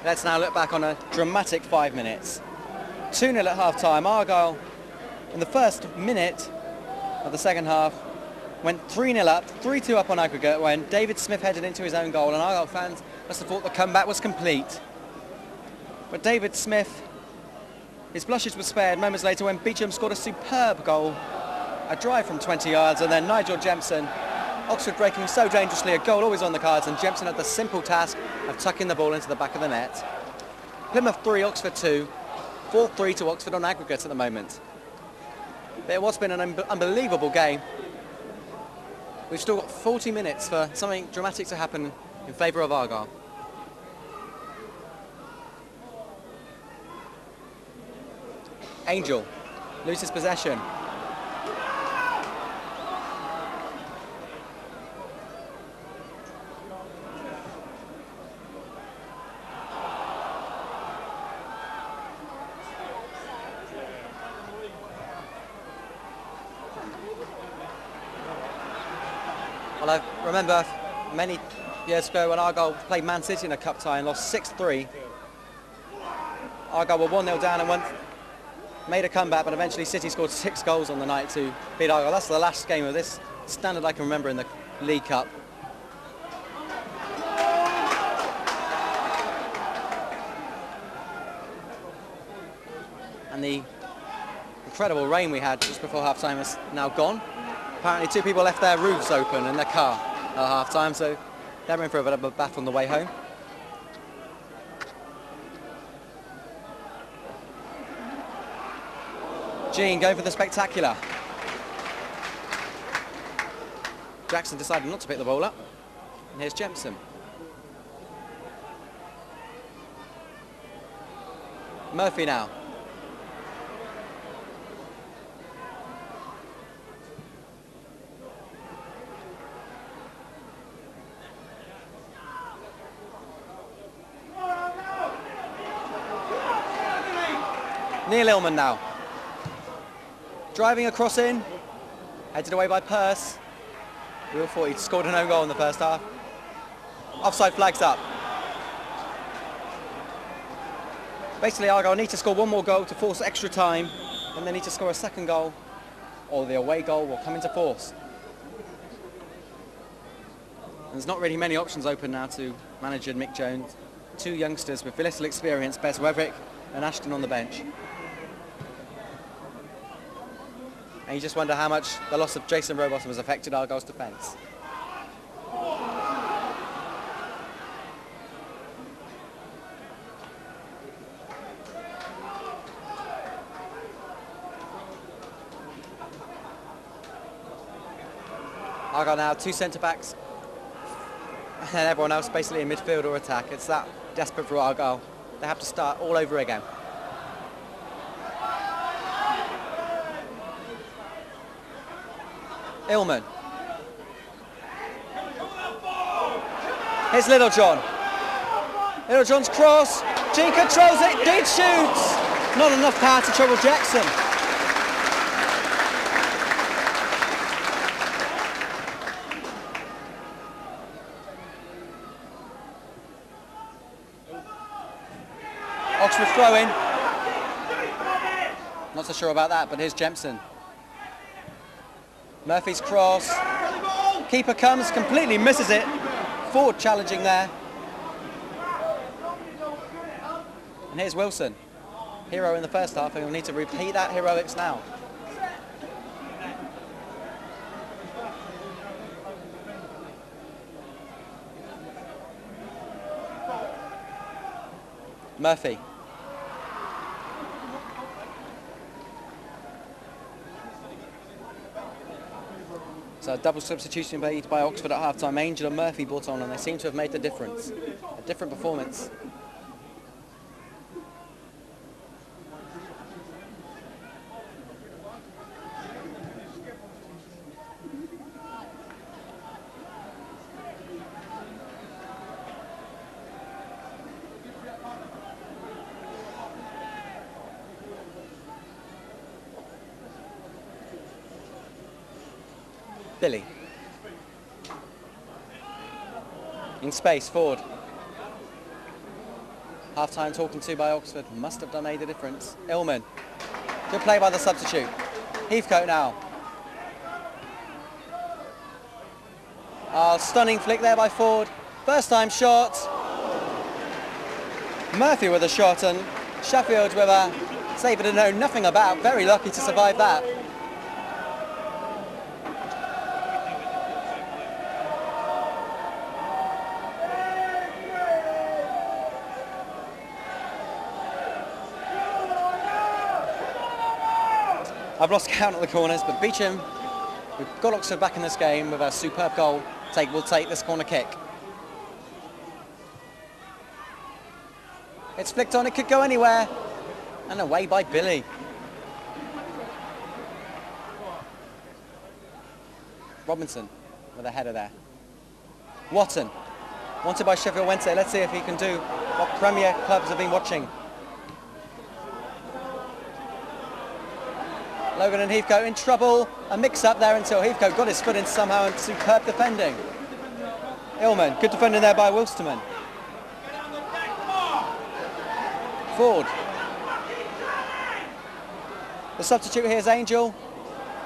let's now look back on a dramatic 5 minutes. 2-0 at half-time. Argyle, in the first minute of the second half, went 3-0 up, 3-2 up on aggregate when David Smith headed into his own goal, and Argyle fans must have thought the comeback was complete. But David Smith His blushes were spared moments later when Beecham scored a superb goal. A drive from 20 yards, and then Nigel Jempson, Oxford breaking so dangerously, a goal always on the cards, and Jempson had the simple task of tucking the ball into the back of the net. Plymouth 3, Oxford 2, 4-3 to Oxford on aggregate at the moment. But it was been an unbelievable game. We've still got 40 minutes for something dramatic to happen in favour of Argyle. Angel loses possession. Well, I remember many years ago when Argyle played Man City in a cup tie and lost 6-3. Argyle were 1-0 down and made a comeback, but eventually City scored 6 goals on the night to beat Argyle. That's the last game of this standard I can remember in the League Cup. And the incredible rain we had just before half-time is now gone. Apparently 2 people left their roofs open in their car at half-time, so they're in for a bit of a bath on the way home. Jean going for the spectacular. Jackson decided not to pick the ball up. And here's Jempson. Murphy now. Neil Illman now. Driving across in, headed away by Pearce. We all thought he'd scored an own goal in the first half. Offside flags up. Basically Argyle need to score one more goal to force extra time, and they need to score a second goal, or the away goal will come into force. And there's not really many options open now to manager Mick Jones. 2 youngsters with little experience, Bess Weverick and Ashton on the bench. And you just wonder how much the loss of Jason Rowbottom has affected Argyle's defence. Argyle now 2 centre-backs and everyone else basically in midfield or attack. It's that desperate for Argyle. They have to start all over again. Illman. Here's Littlejohn. Littlejohn's cross. Jean controls it. Dean shoots. Not enough power to trouble Jackson. Oxford throw in. Not so sure about that, but here's Jempson. Murphy's cross. Keeper comes, completely misses it. Ford challenging there. And here's Wilson. Hero in the first half, and he'll need to repeat that heroics now. Murphy. So a double substitution made by Oxford at half-time. Angel and Murphy brought on, and they seem to have made the difference. A different performance. Billy. In space, Ford. Half-time talking to by Oxford. Must have made the difference. Illman. Good play by the substitute. Heathcote now. Stunning flick there by Ford. First time shot. Murphy with a shot and Sheffield with a Saver to know nothing about, very lucky to survive that. I've lost count at the corners, but Beecham, we've got Oxford back in this game with a superb goal. Will take this corner kick. It's flicked on, it could go anywhere. And away by Billy. Robinson with a header there. Watton, wanted by Sheffield Wednesday. Let's see if he can do what Premier clubs have been watching. Logan and Heathcote in trouble. A mix-up there until Heathcote got his foot in somehow, and superb defending. Illman, good defending there by Wilstermann. Ford. The substitute here is Angel.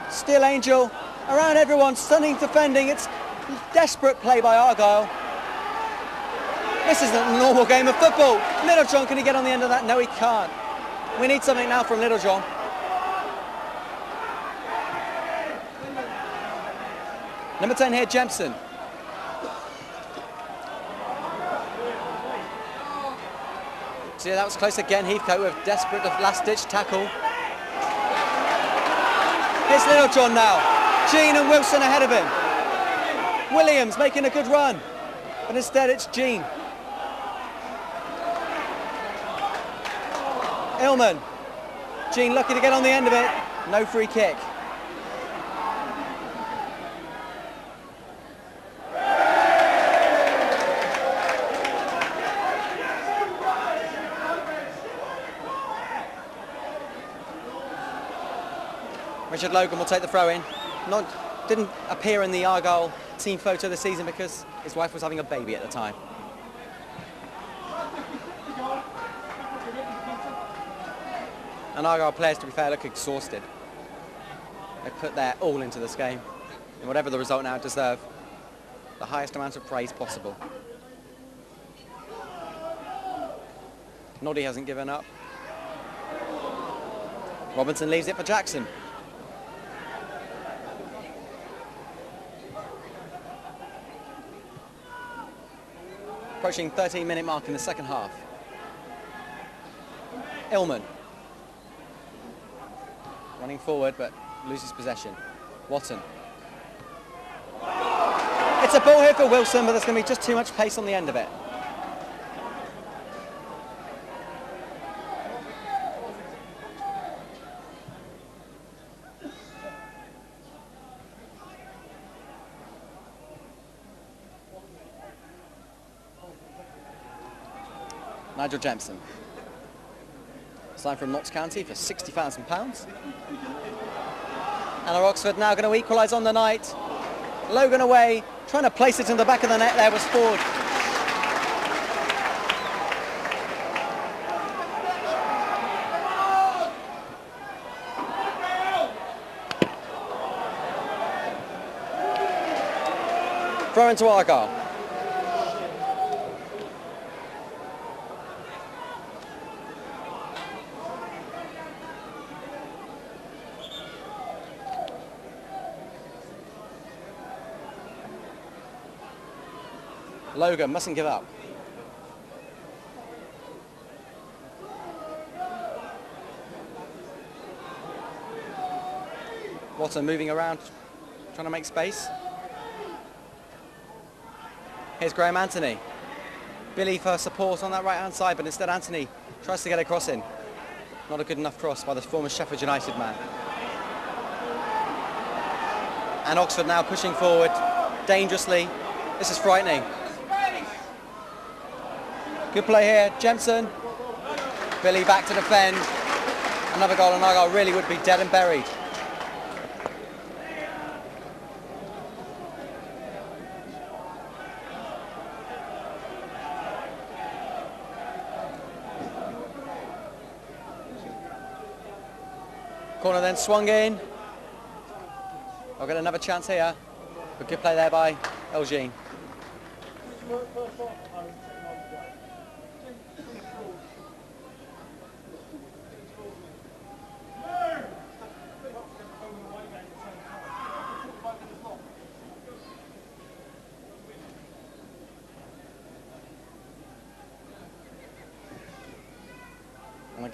Still Angel. Around everyone, stunning defending. It's desperate play by Argyle. This isn't a normal game of football. Littlejohn, can he get on the end of that? No, he can't. We need something now from Littlejohn. Number 10 here, Jemson. See, that was close again. Heathcote with desperate last-ditch tackle. Here's Littlejohn now. Jean and Wilson ahead of him. Williams making a good run, but instead it's Jean. Illman. Jean lucky to get on the end of it. No free kick. Richard Logan will take the throw in. Didn't appear in the Argyle team photo this season because his wife was having a baby at the time. And Argyle players, to be fair, look exhausted. They put their all into this game, and whatever the result now, deserve the highest amount of praise possible. Noddy hasn't given up. Robinson leaves it for Jackson. Approaching 13-minute mark in the second half. Illman. Running forward, but loses possession. Watton. It's a ball here for Wilson, but there's going to be just too much pace on the end of it. Nigel Jemson. Signed from Notts County for £60,000. And Oxford now going to equalise on the night. Logan away, trying to place it in the back of the net there was Ford. Throw into Argyle. Logan mustn't give up. Watson moving around, trying to make space. Here's Graham Anthony. Billy for support on that right-hand side, but instead Anthony tries to get a cross in. Not a good enough cross by the former Sheffield United man. And Oxford now pushing forward dangerously. This is frightening. Good play here, Jemson. Billy back to defend. Another goal, and Argyle really would be dead and buried. Corner then swung in. I'll get another chance here. But good play there by Elgin.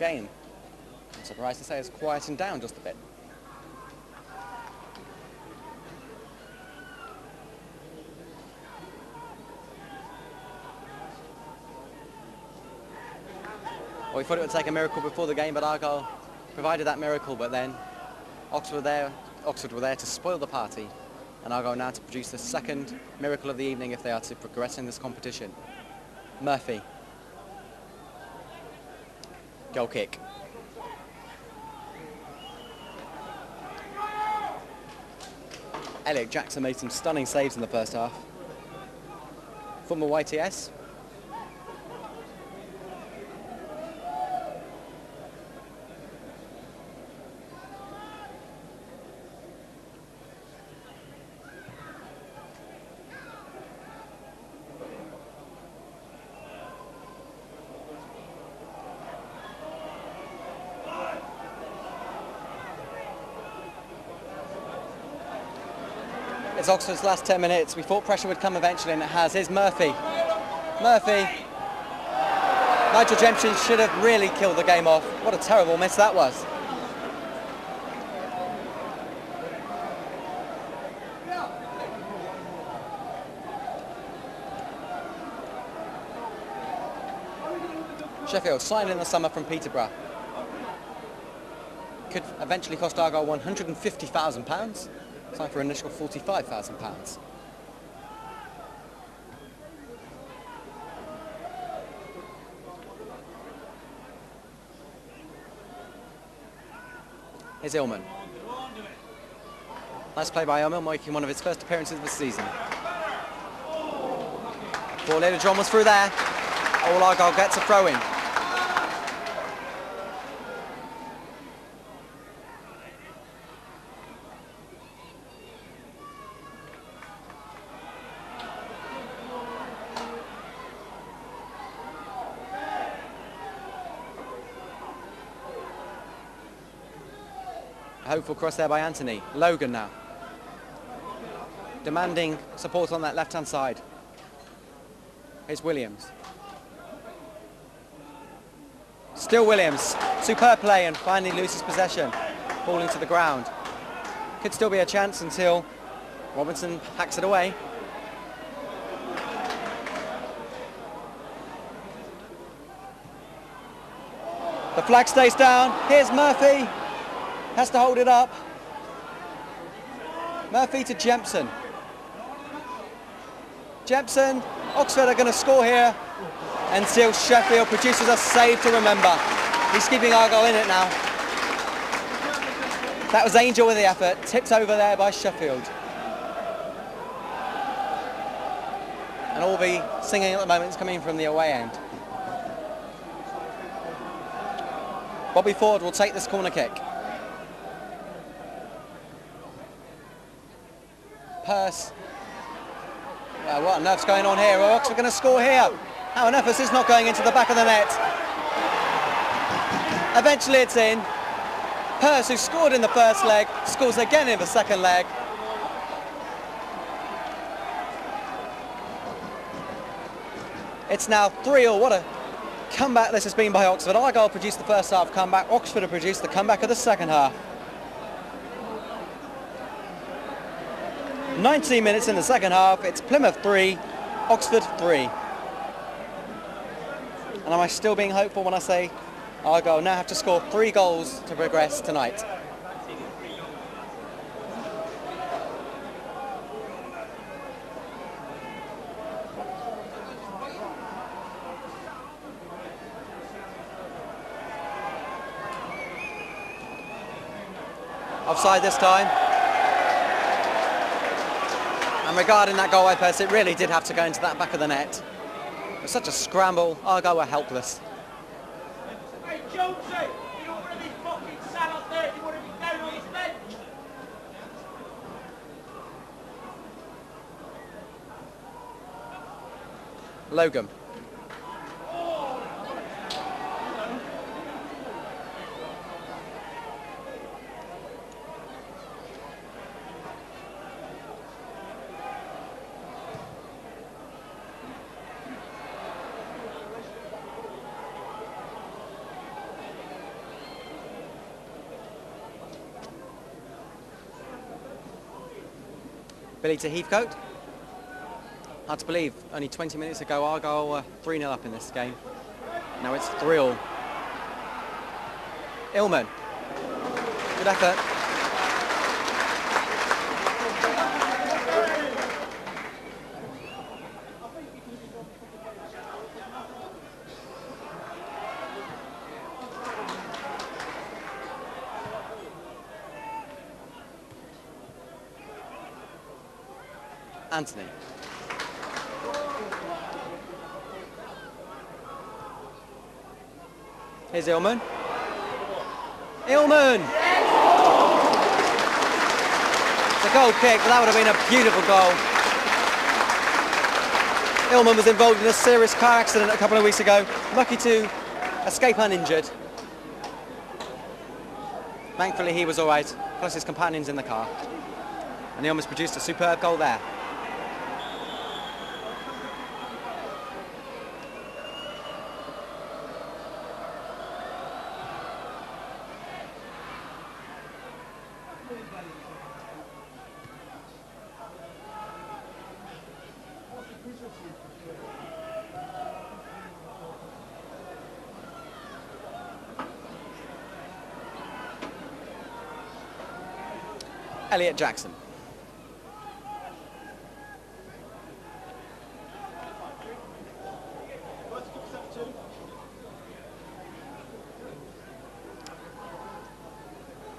game, I'm surprised to say, has quietened down just a bit. Well, we thought it would take a miracle before the game, but Argyle provided that miracle, but then Oxford were there to spoil the party, and Argyle now to produce the second miracle of the evening if they are to progress in this competition. Murphy. Goal kick. Elliot Jackson made some stunning saves in the first half. Former YTS. It's Oxford's last 10 minutes. We thought pressure would come eventually, and it has. Here's Murphy. Murphy. Nigel Jempson should have really killed the game off. What a terrible miss that was. Sheffield signed in the summer from Peterborough. Could eventually cost Argyle £150,000. Signed for an initial £45,000. Here's Illman. Nice play by Illman, making one of his first appearances of the season. Ball later, John was through there. All Argyle gets a throw in. Hopeful cross there by Anthony. Logan now. Demanding support on that left-hand side. Here's Williams. Still Williams. Superb play and finally loses possession. Falling to the ground. Could still be a chance until Robinson hacks it away. The flag stays down. Here's Murphy. Has to hold it up. Murphy to Jempson. Jempson, Oxford are going to score here until Sheffield produces a save to remember. He's keeping Argyle in it now. That was Angel with the effort, tipped over there by Sheffield. And all the singing at the moment is coming from the away end. Bobby Ford will take this corner kick. Purse. What on earth's going on here? Well, Oxford going to score here. How on earth is this not going into the back of the net? Eventually it's in. Purse, who scored in the first leg, scores again in the second leg. It's now 3-3. What a comeback this has been by Oxford. Argyle produced the first half comeback. Oxford have produced the comeback of the second half. 19 minutes in the second half. It's Plymouth 3, Oxford 3. And am I still being hopeful when I say Argyle now have to score 3 goals to progress tonight? Offside this time. And regarding that goal by Purse, it really did have to go into that back of the net. It was such a scramble. Argyle were helpless. Hey, Jonesy, you don't want to be fucking sat up there. You want to be down on his bench. Logan. Billy to Heathcote. Hard to believe, only 20 minutes ago Argyle were 3-0 up in this game. Now it's 3-all. Illman. Good effort. Anthony. Here's Illman. Illman! It's a goal kick, but that would have been a beautiful goal. Illman was involved in a serious car accident a couple of weeks ago. Lucky to escape uninjured. Thankfully he was all right, plus his companions in the car. And he almost produced a superb goal there. Elliot Jackson.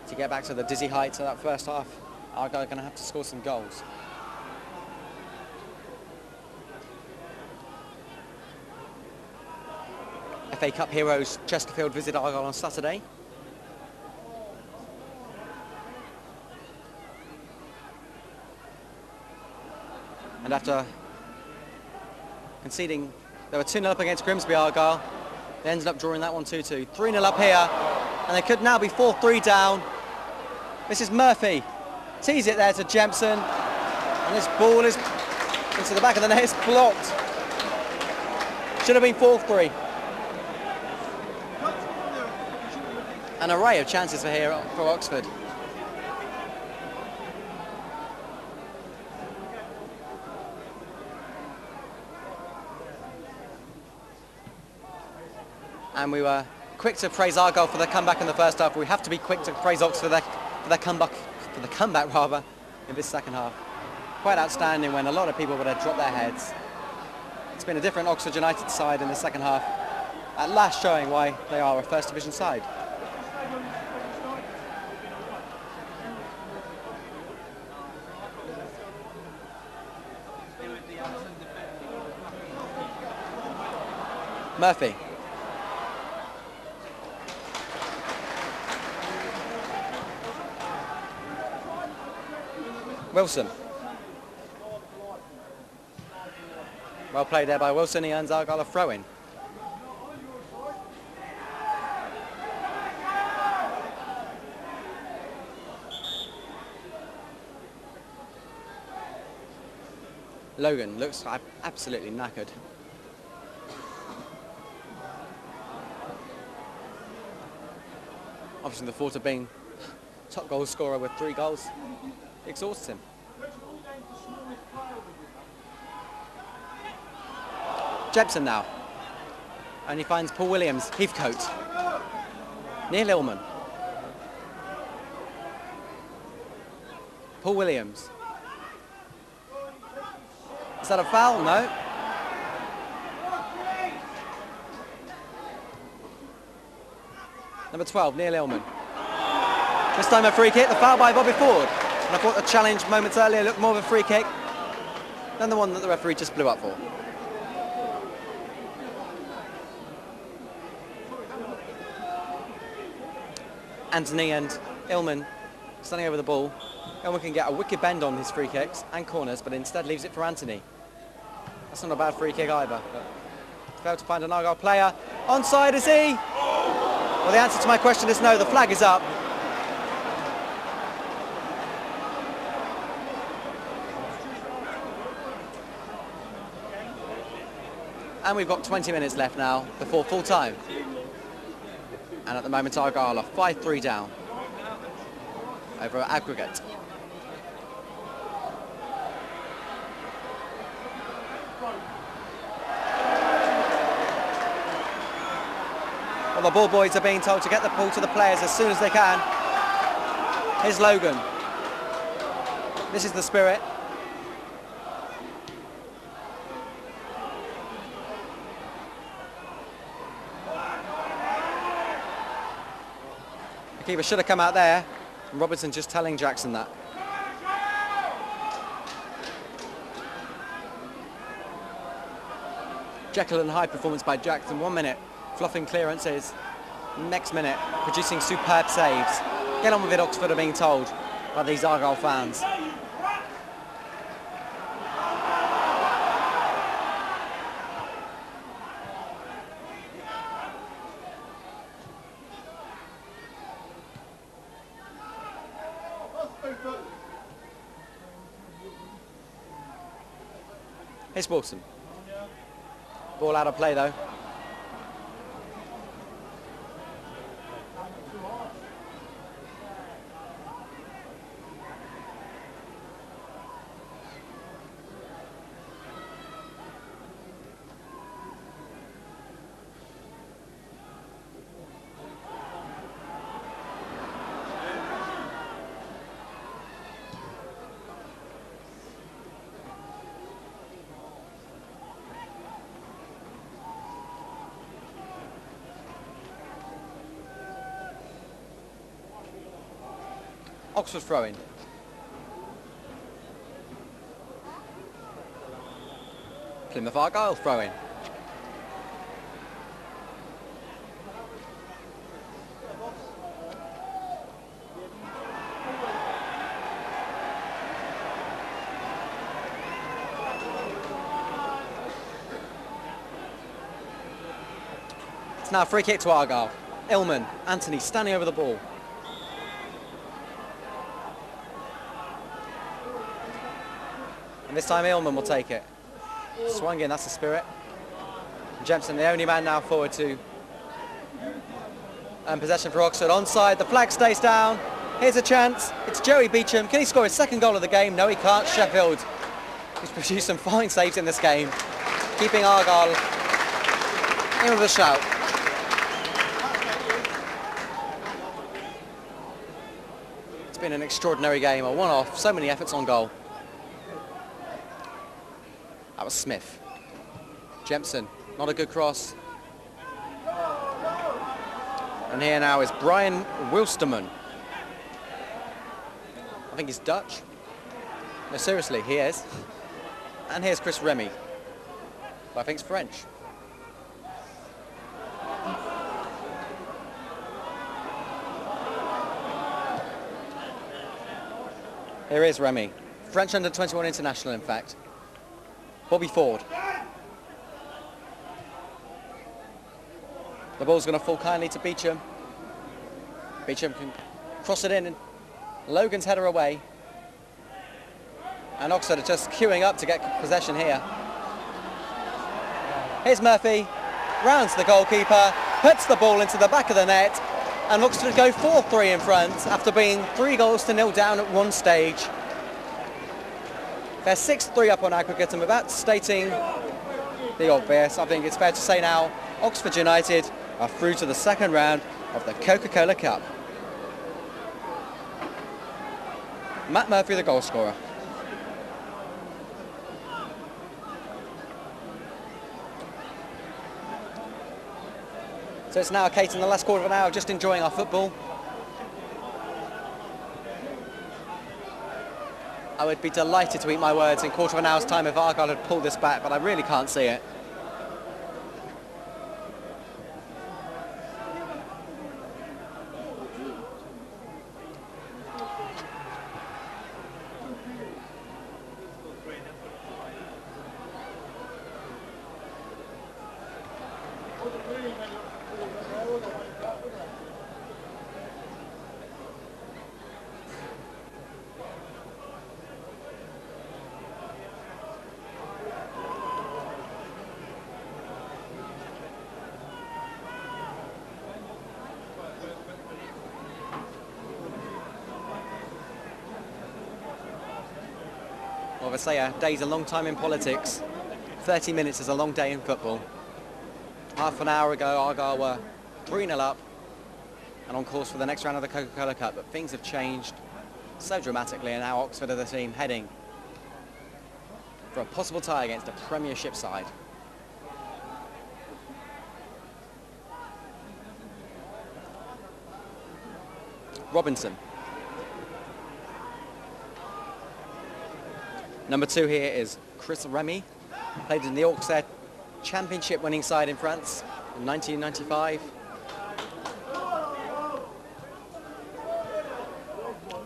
To get back to the dizzy heights of that first half, Argyle are going to have to score some goals. FA Cup heroes Chesterfield visit Argyle on Saturday. And after conceding, they were 2-0 up against Grimsby Argyle. They ended up drawing that one 2-2. 3-0 up here, and they could now be 4-3 down. This is Murphy. Tees it there to Jempson, and this ball is into the back of the net. It's blocked. Should have been 4-3. An array of chances for Oxford. And we were quick to praise Argyle for their comeback in the first half. We have to be quick to praise Oxford for their comeback in this second half. Quite outstanding when a lot of people would have dropped their heads. It's been a different Oxford United side in the second half, at last showing why they are a First Division side. Murphy. Wilson. Well played there by Wilson. He earns Argyle a throw-in. Logan looks absolutely knackered. Obviously the thought of being top goal scorer with 3 goals exhausts him. Jepson now. Only finds Paul Williams, Heathcote. Neil Illman. Paul Williams. Is that a foul? No. Number 12, Neil Illman. This time a free kick, the foul by Bobby Ford. And I thought the challenge moments earlier looked more of a free kick than the one that the referee just blew up for. Anthony and Illman standing over the ball. Illman can get a wicked bend on his free kicks and corners, but instead leaves it for Anthony. That's not a bad free kick either. But failed to find an Argyle player. Onside, is he? Well, the answer to my question is no. The flag is up. And we've got 20 minutes left now before full time. And at the moment Argyle are 5-3 down over aggregate. Well, the ball boys are being told to get the ball to the players as soon as they can. Here's Logan. This is the spirit. The keeper should have come out there. And Robertson just telling Jackson that. Jekyll and Hyde performance by Jackson. 1 minute, fluffing clearances. Next minute, producing superb saves. Get on with it, Oxford are being told by these Argyle fans. Here's Wilson. Ball out of play though. Oxford throwing. Plymouth Argyle throwing. It's now a free kick to Argyle. Illman, Anthony standing over the ball. And this time Illman will take it. Swung in, that's the spirit. Jemson, the only man now forward to. And possession for Oxford, onside, the flag stays down. Here's a chance, it's Joey Beecham. Can he score his second goal of the game? No, he can't. Sheffield, who's produced some fine saves in this game, keeping Argyle in with a shout. It's been an extraordinary game, a one-off, so many efforts on goal. That was Smith. Jemson, not a good cross. And here now is Brian Wilsterman. I think he's Dutch. No, seriously, he is. And here's Chris Remy. But I think it's French. Here is Remy. French under-21 international, in fact. Bobby Ford. The ball's going to fall kindly to Beecham. Beecham can cross it in and Logan's header away. And Oxford are just queuing up to get possession here. Here's Murphy, rounds the goalkeeper, puts the ball into the back of the net, and Oxford go 4-3 in front after being 3-0 down at one stage. They're 6-3 up on aggregate, and without stating the obvious, I think it's fair to say now Oxford United are through to the second round of the Coca-Cola Cup. Matt Murphy, the goal scorer. So it's now Kate in the last quarter of an hour, just enjoying our football. I would be delighted to eat my words in quarter of an hour's time if Argyle had pulled this back, but I really can't see it. Well, they say a day's a long time in politics. 30 minutes is a long day in football. Half an hour ago, Argyle were 3-0 up and on course for the next round of the Coca-Cola Cup. But things have changed so dramatically, and now Oxford are the team heading for a possible tie against a Premiership side. Robinson. Number 2 here is Chris Remy. Played in the Auxerre Championship winning side in France in 1995.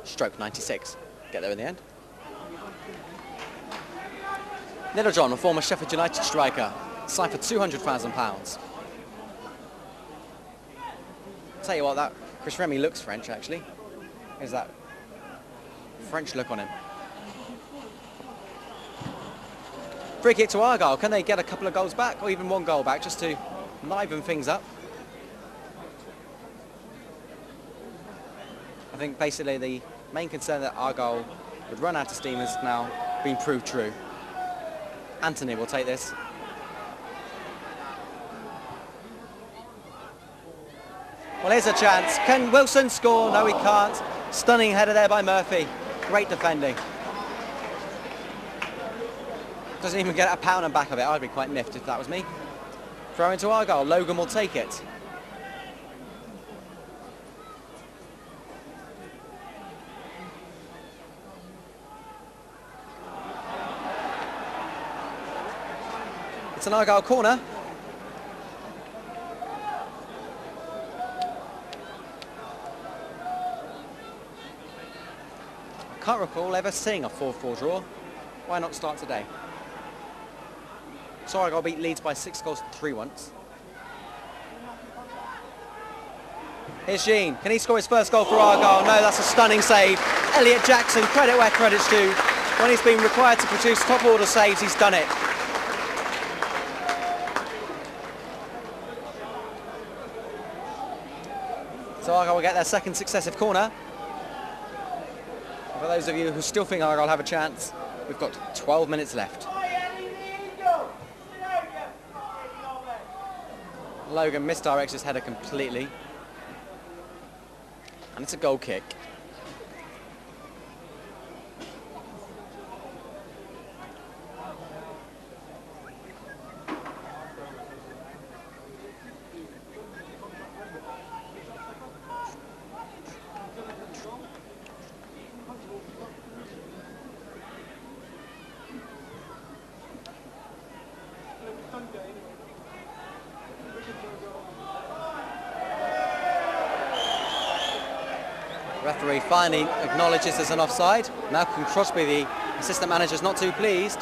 Stroke 96. Get there in the end. Little John, a former Sheffield United striker, signed for £200,000. Tell you what, that Chris Remy looks French actually. There's that French look on him. Free kick to Argyle. Can they get a couple of goals back, or even one goal back, just to liven things up? I think basically the main concern that Argyle would run out of steam has now been proved true. Anthony will take this. Well, here's a chance. Can Wilson score? No, he can't. Stunning header there by Murphy. Great defending. Doesn't even get a pound and back of it. I'd be quite miffed if that was me. Throw into Argyle. Logan will take it. It's an Argyle corner. I can't recall ever seeing a 4-4 draw. Why not start today? So Argyle beat Leeds by 6-3 once. Here's Jean. Can he score his first goal for Argyle? No, that's a stunning save. Elliot Jackson, credit where credit's due. When he's been required to produce top order saves, he's done it. So Argyle will get their second successive corner. For those of you who still think Argyle have a chance, we've got 12 minutes left. Logan misdirects his header completely. And it's a goal kick. Referee finally acknowledges there's an offside. Malcolm Crosby, the assistant manager, is not too pleased.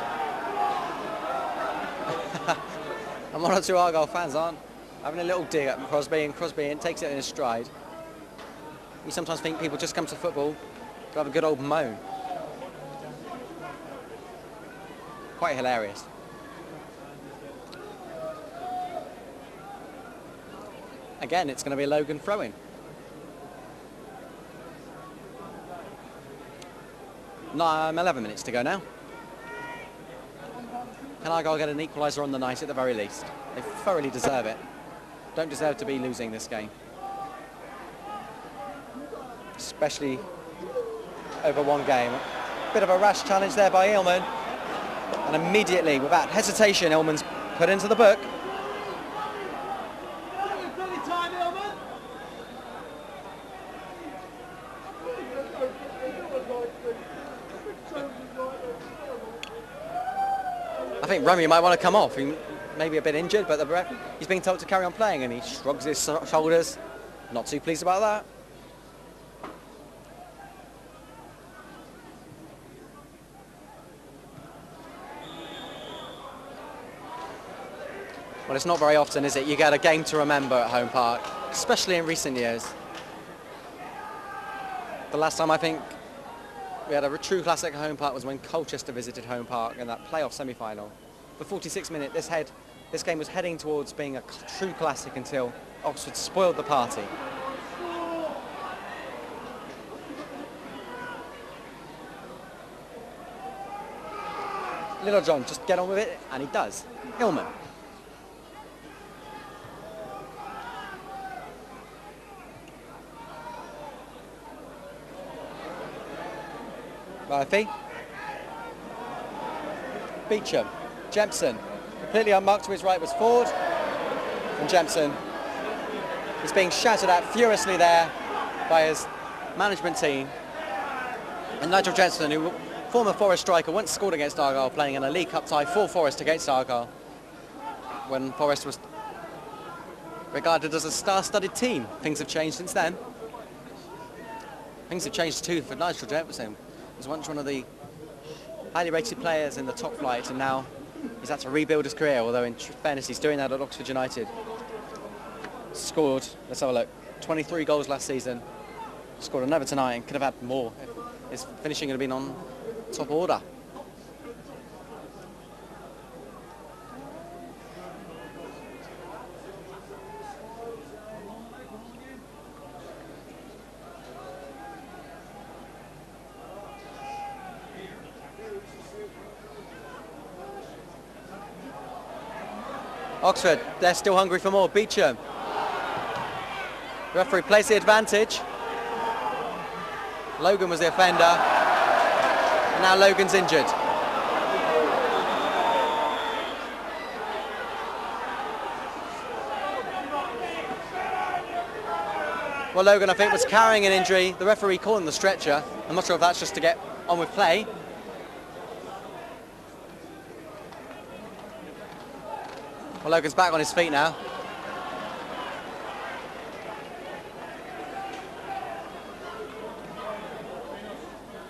And one or two Argyle fans aren't having a little dig at Crosby, and Crosby takes it in his stride. You sometimes think people just come to football to have a good old moan. Quite hilarious. Again, it's going to be a Logan throw-in. 11 minutes to go now. Can Argyle get an equaliser on the night at the very least? They thoroughly deserve it. Don't deserve to be losing this game. Especially over one game. Bit of a rash challenge there by Illman. And immediately, without hesitation, Illman's put into the book. I think Remy might want to come off. He may be a bit injured, but he's being told to carry on playing, and he shrugs his shoulders. Not too pleased about that. Well, it's not very often, is it? You get a game to remember at Home Park, especially in recent years. The last time I think we had a true classic at Home Park was when Colchester visited Home Park in that playoff semi-final. For 46 minutes, this game was heading towards being a true classic until Oxford spoiled the party. Little John, just get on with it, and he does. Illman. Murphy. Beecham. Jempson. Completely unmarked to his right was Ford. And Jempson is being shouted at furiously there by his management team. And Nigel Jensen, who former Forest striker, once scored against Argyle, playing in a League Cup tie for Forest against Argyle, when Forest was regarded as a star-studded team. Things have changed since then. Things have changed too for Nigel Jensen. He was once one of the highly rated players in the top flight, and now he's had to rebuild his career, although in fairness he's doing that at Oxford United. Scored, let's have a look, 23 goals last season. Scored another tonight and could have had more if his finishing had been on top order. Oxford, they're still hungry for more. Beecham. Referee plays the advantage. Logan was the offender. And now Logan's injured. Well, Logan, I think, was carrying an injury. The referee calling the stretcher. I'm not sure if that's just to get on with play. Well, Logan's back on his feet now.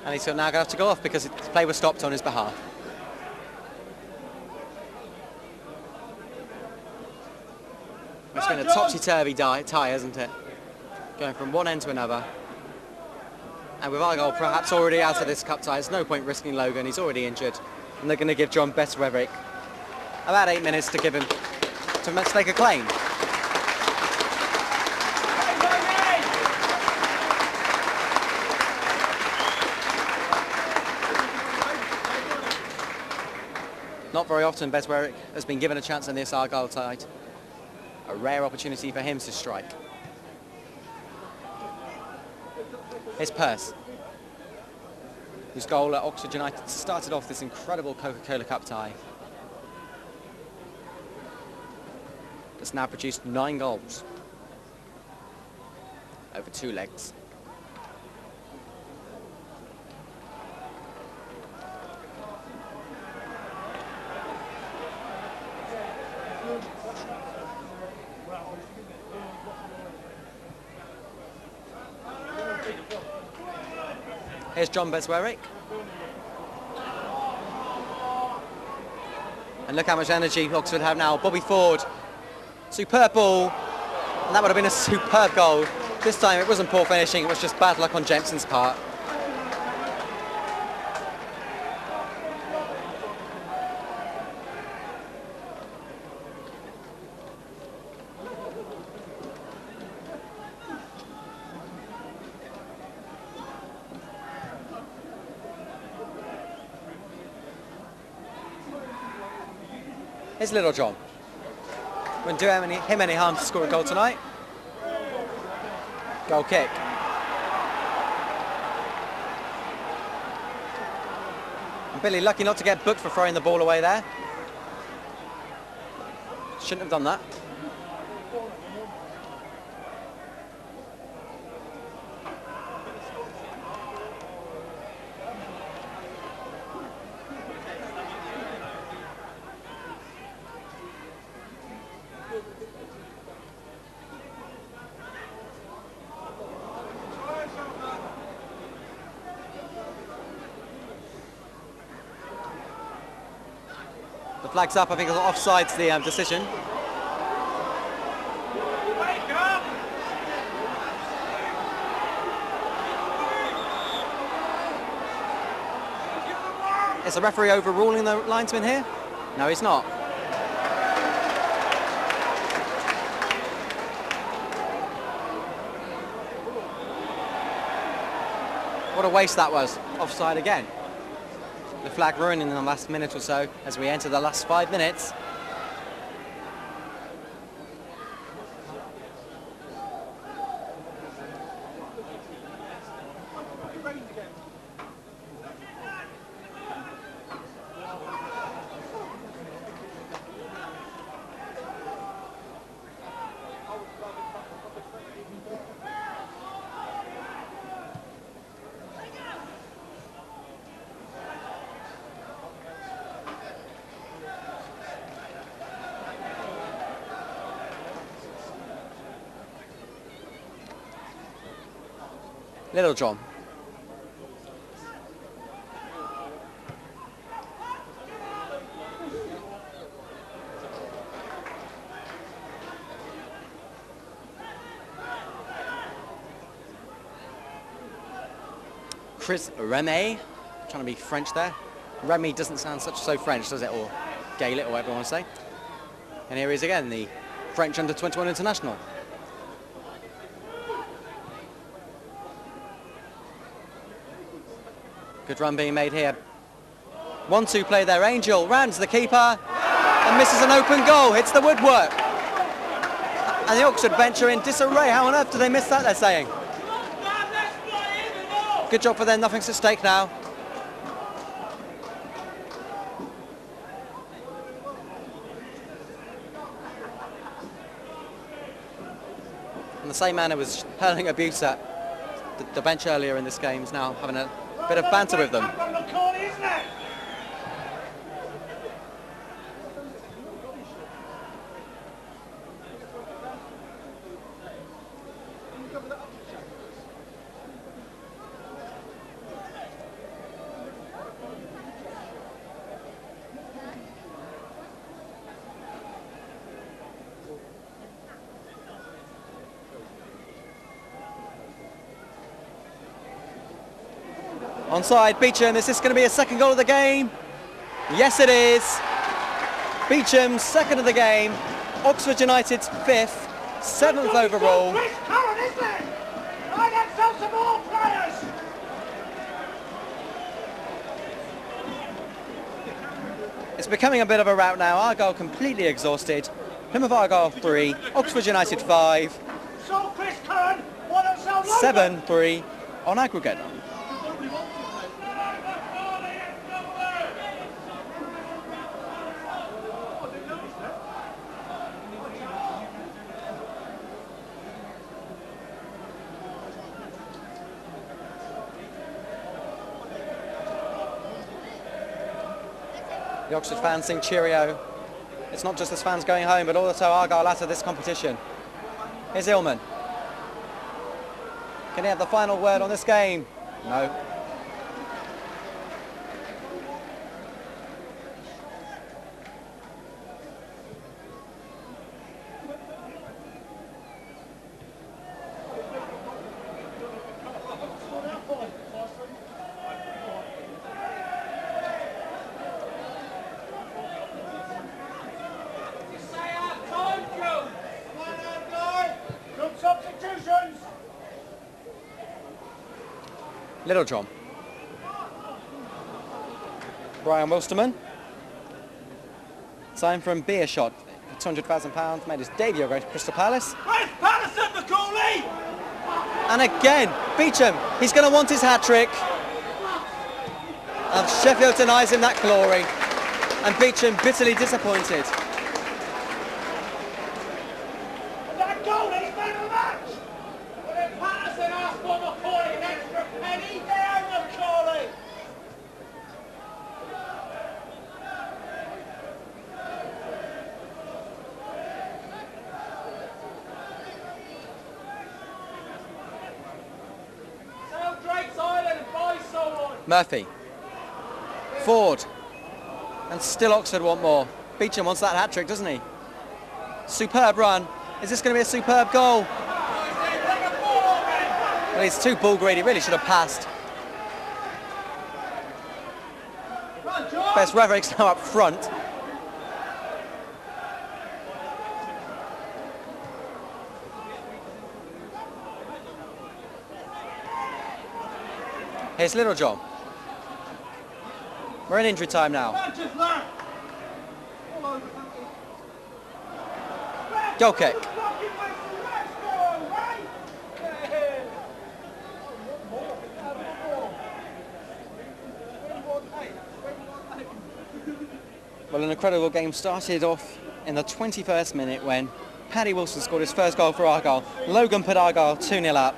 And he's now going to have to go off because his play was stopped on his behalf. It's been a topsy-turvy tie, hasn't it? Going from one end to another. And with Argyle perhaps already out of this cup tie, there's no point risking Logan. He's already injured. And they're going to give John Beswerick about 8 minutes to give him to make a claim. Not very often Beswerick has been given a chance in this Argyle side. A rare opportunity for him to strike. Here's Pearce, whose goal at Oxford United started off this incredible Coca-Cola Cup tie. It's now produced 9 goals over 2 legs. Here's John Beswerick. And look how much energy Oxford have now. Bobby Ford. Superb ball, and that would have been a superb goal. This time it wasn't poor finishing, it was just bad luck on Jempson's part. Here's Little John. Wouldn't do him any harm to score a goal tonight. Goal kick. And Billy lucky not to get booked for throwing the ball away there. Shouldn't have done that. The flag's up, I think it's offside's the decision. Is the referee overruling the linesman here? No, he's not. What a waste that was. Offside again. The flag ruining in the last minute or so as we enter the last 5 minutes. Little John. Chris Remy, trying to be French there. Remy doesn't sound so French, does it? Or Gaelic, or whatever you want to say. And here he is again, the French under-21 international. Good run being made here. 1-2 play there. Angel rounds the keeper and misses an open goal. Hits the woodwork. And the Oxford bench are in disarray. How on earth did they miss that, they're saying? Good job for them, nothing's at stake now. And the same man who was hurling abuse at the bench earlier in this game is now having a bit of banter with them. Onside, Beecham, is this going to be a second goal of the game? Yes it is. Beecham, second of the game. Oxford United's 5th, 7th overall. It's becoming a bit of a rout now. Argyle completely exhausted. Plymouth Argyle 3, Oxford United 5. 7-3 on aggregate. The Oxford fans sing cheerio. It's not just the fans going home, but also Argyle out of this competition. Here's Illman. Can he have the final word on this game? No. Little John. Brian Wilsterman. Signed from Beershot for £200,000. Made his debut against Crystal Palace. And again, Beecham. He's going to want his hat-trick. And Sheffield denies him that glory. And Beecham bitterly disappointed. Murphy, Ford, and still Oxford want more. Beecham wants that hat-trick, doesn't he? Superb run. Is this going to be a superb goal? Well, he's too ball greedy, really should have passed. Best Reveric's now up front. Here's Little John. We're in injury time now. Goal kick. Well, an incredible game started off in the 21st minute when Paddy Wilson scored his first goal for Argyle. Logan put Argyle 2-0 up.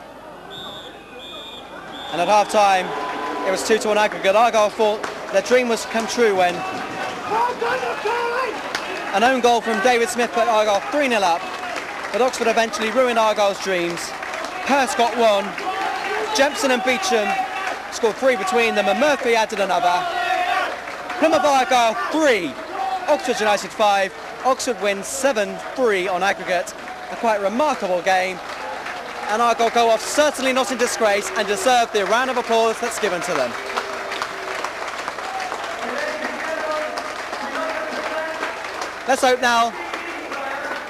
And at half-time, it was 2-2 on aggregate. Argyle thought their dream was come true when an own goal from David Smith put Argyle 3-0 up. But Oxford eventually ruined Argyle's dreams. Hurst got one, Jempson and Beecham scored 3 between them, and Murphy added another. Plymouth Argyle 3, Oxford United 5. Oxford wins 7-3 on aggregate. A quite remarkable game. And Argyle go off certainly not in disgrace and deserve the round of applause that's given to them. Let's hope now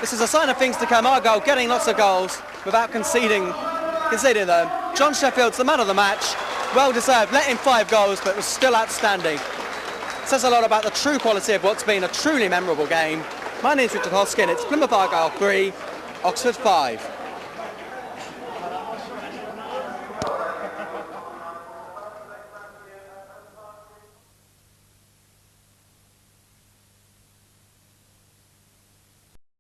this is a sign of things to come. Argyle getting lots of goals without conceding them. John Sheffield's the man of the match. Well deserved, let in 5 goals, but was still outstanding. Says a lot about the true quality of what's been a truly memorable game. My name's Richard Hoskin, it's Plymouth Argyle 3, Oxford 5.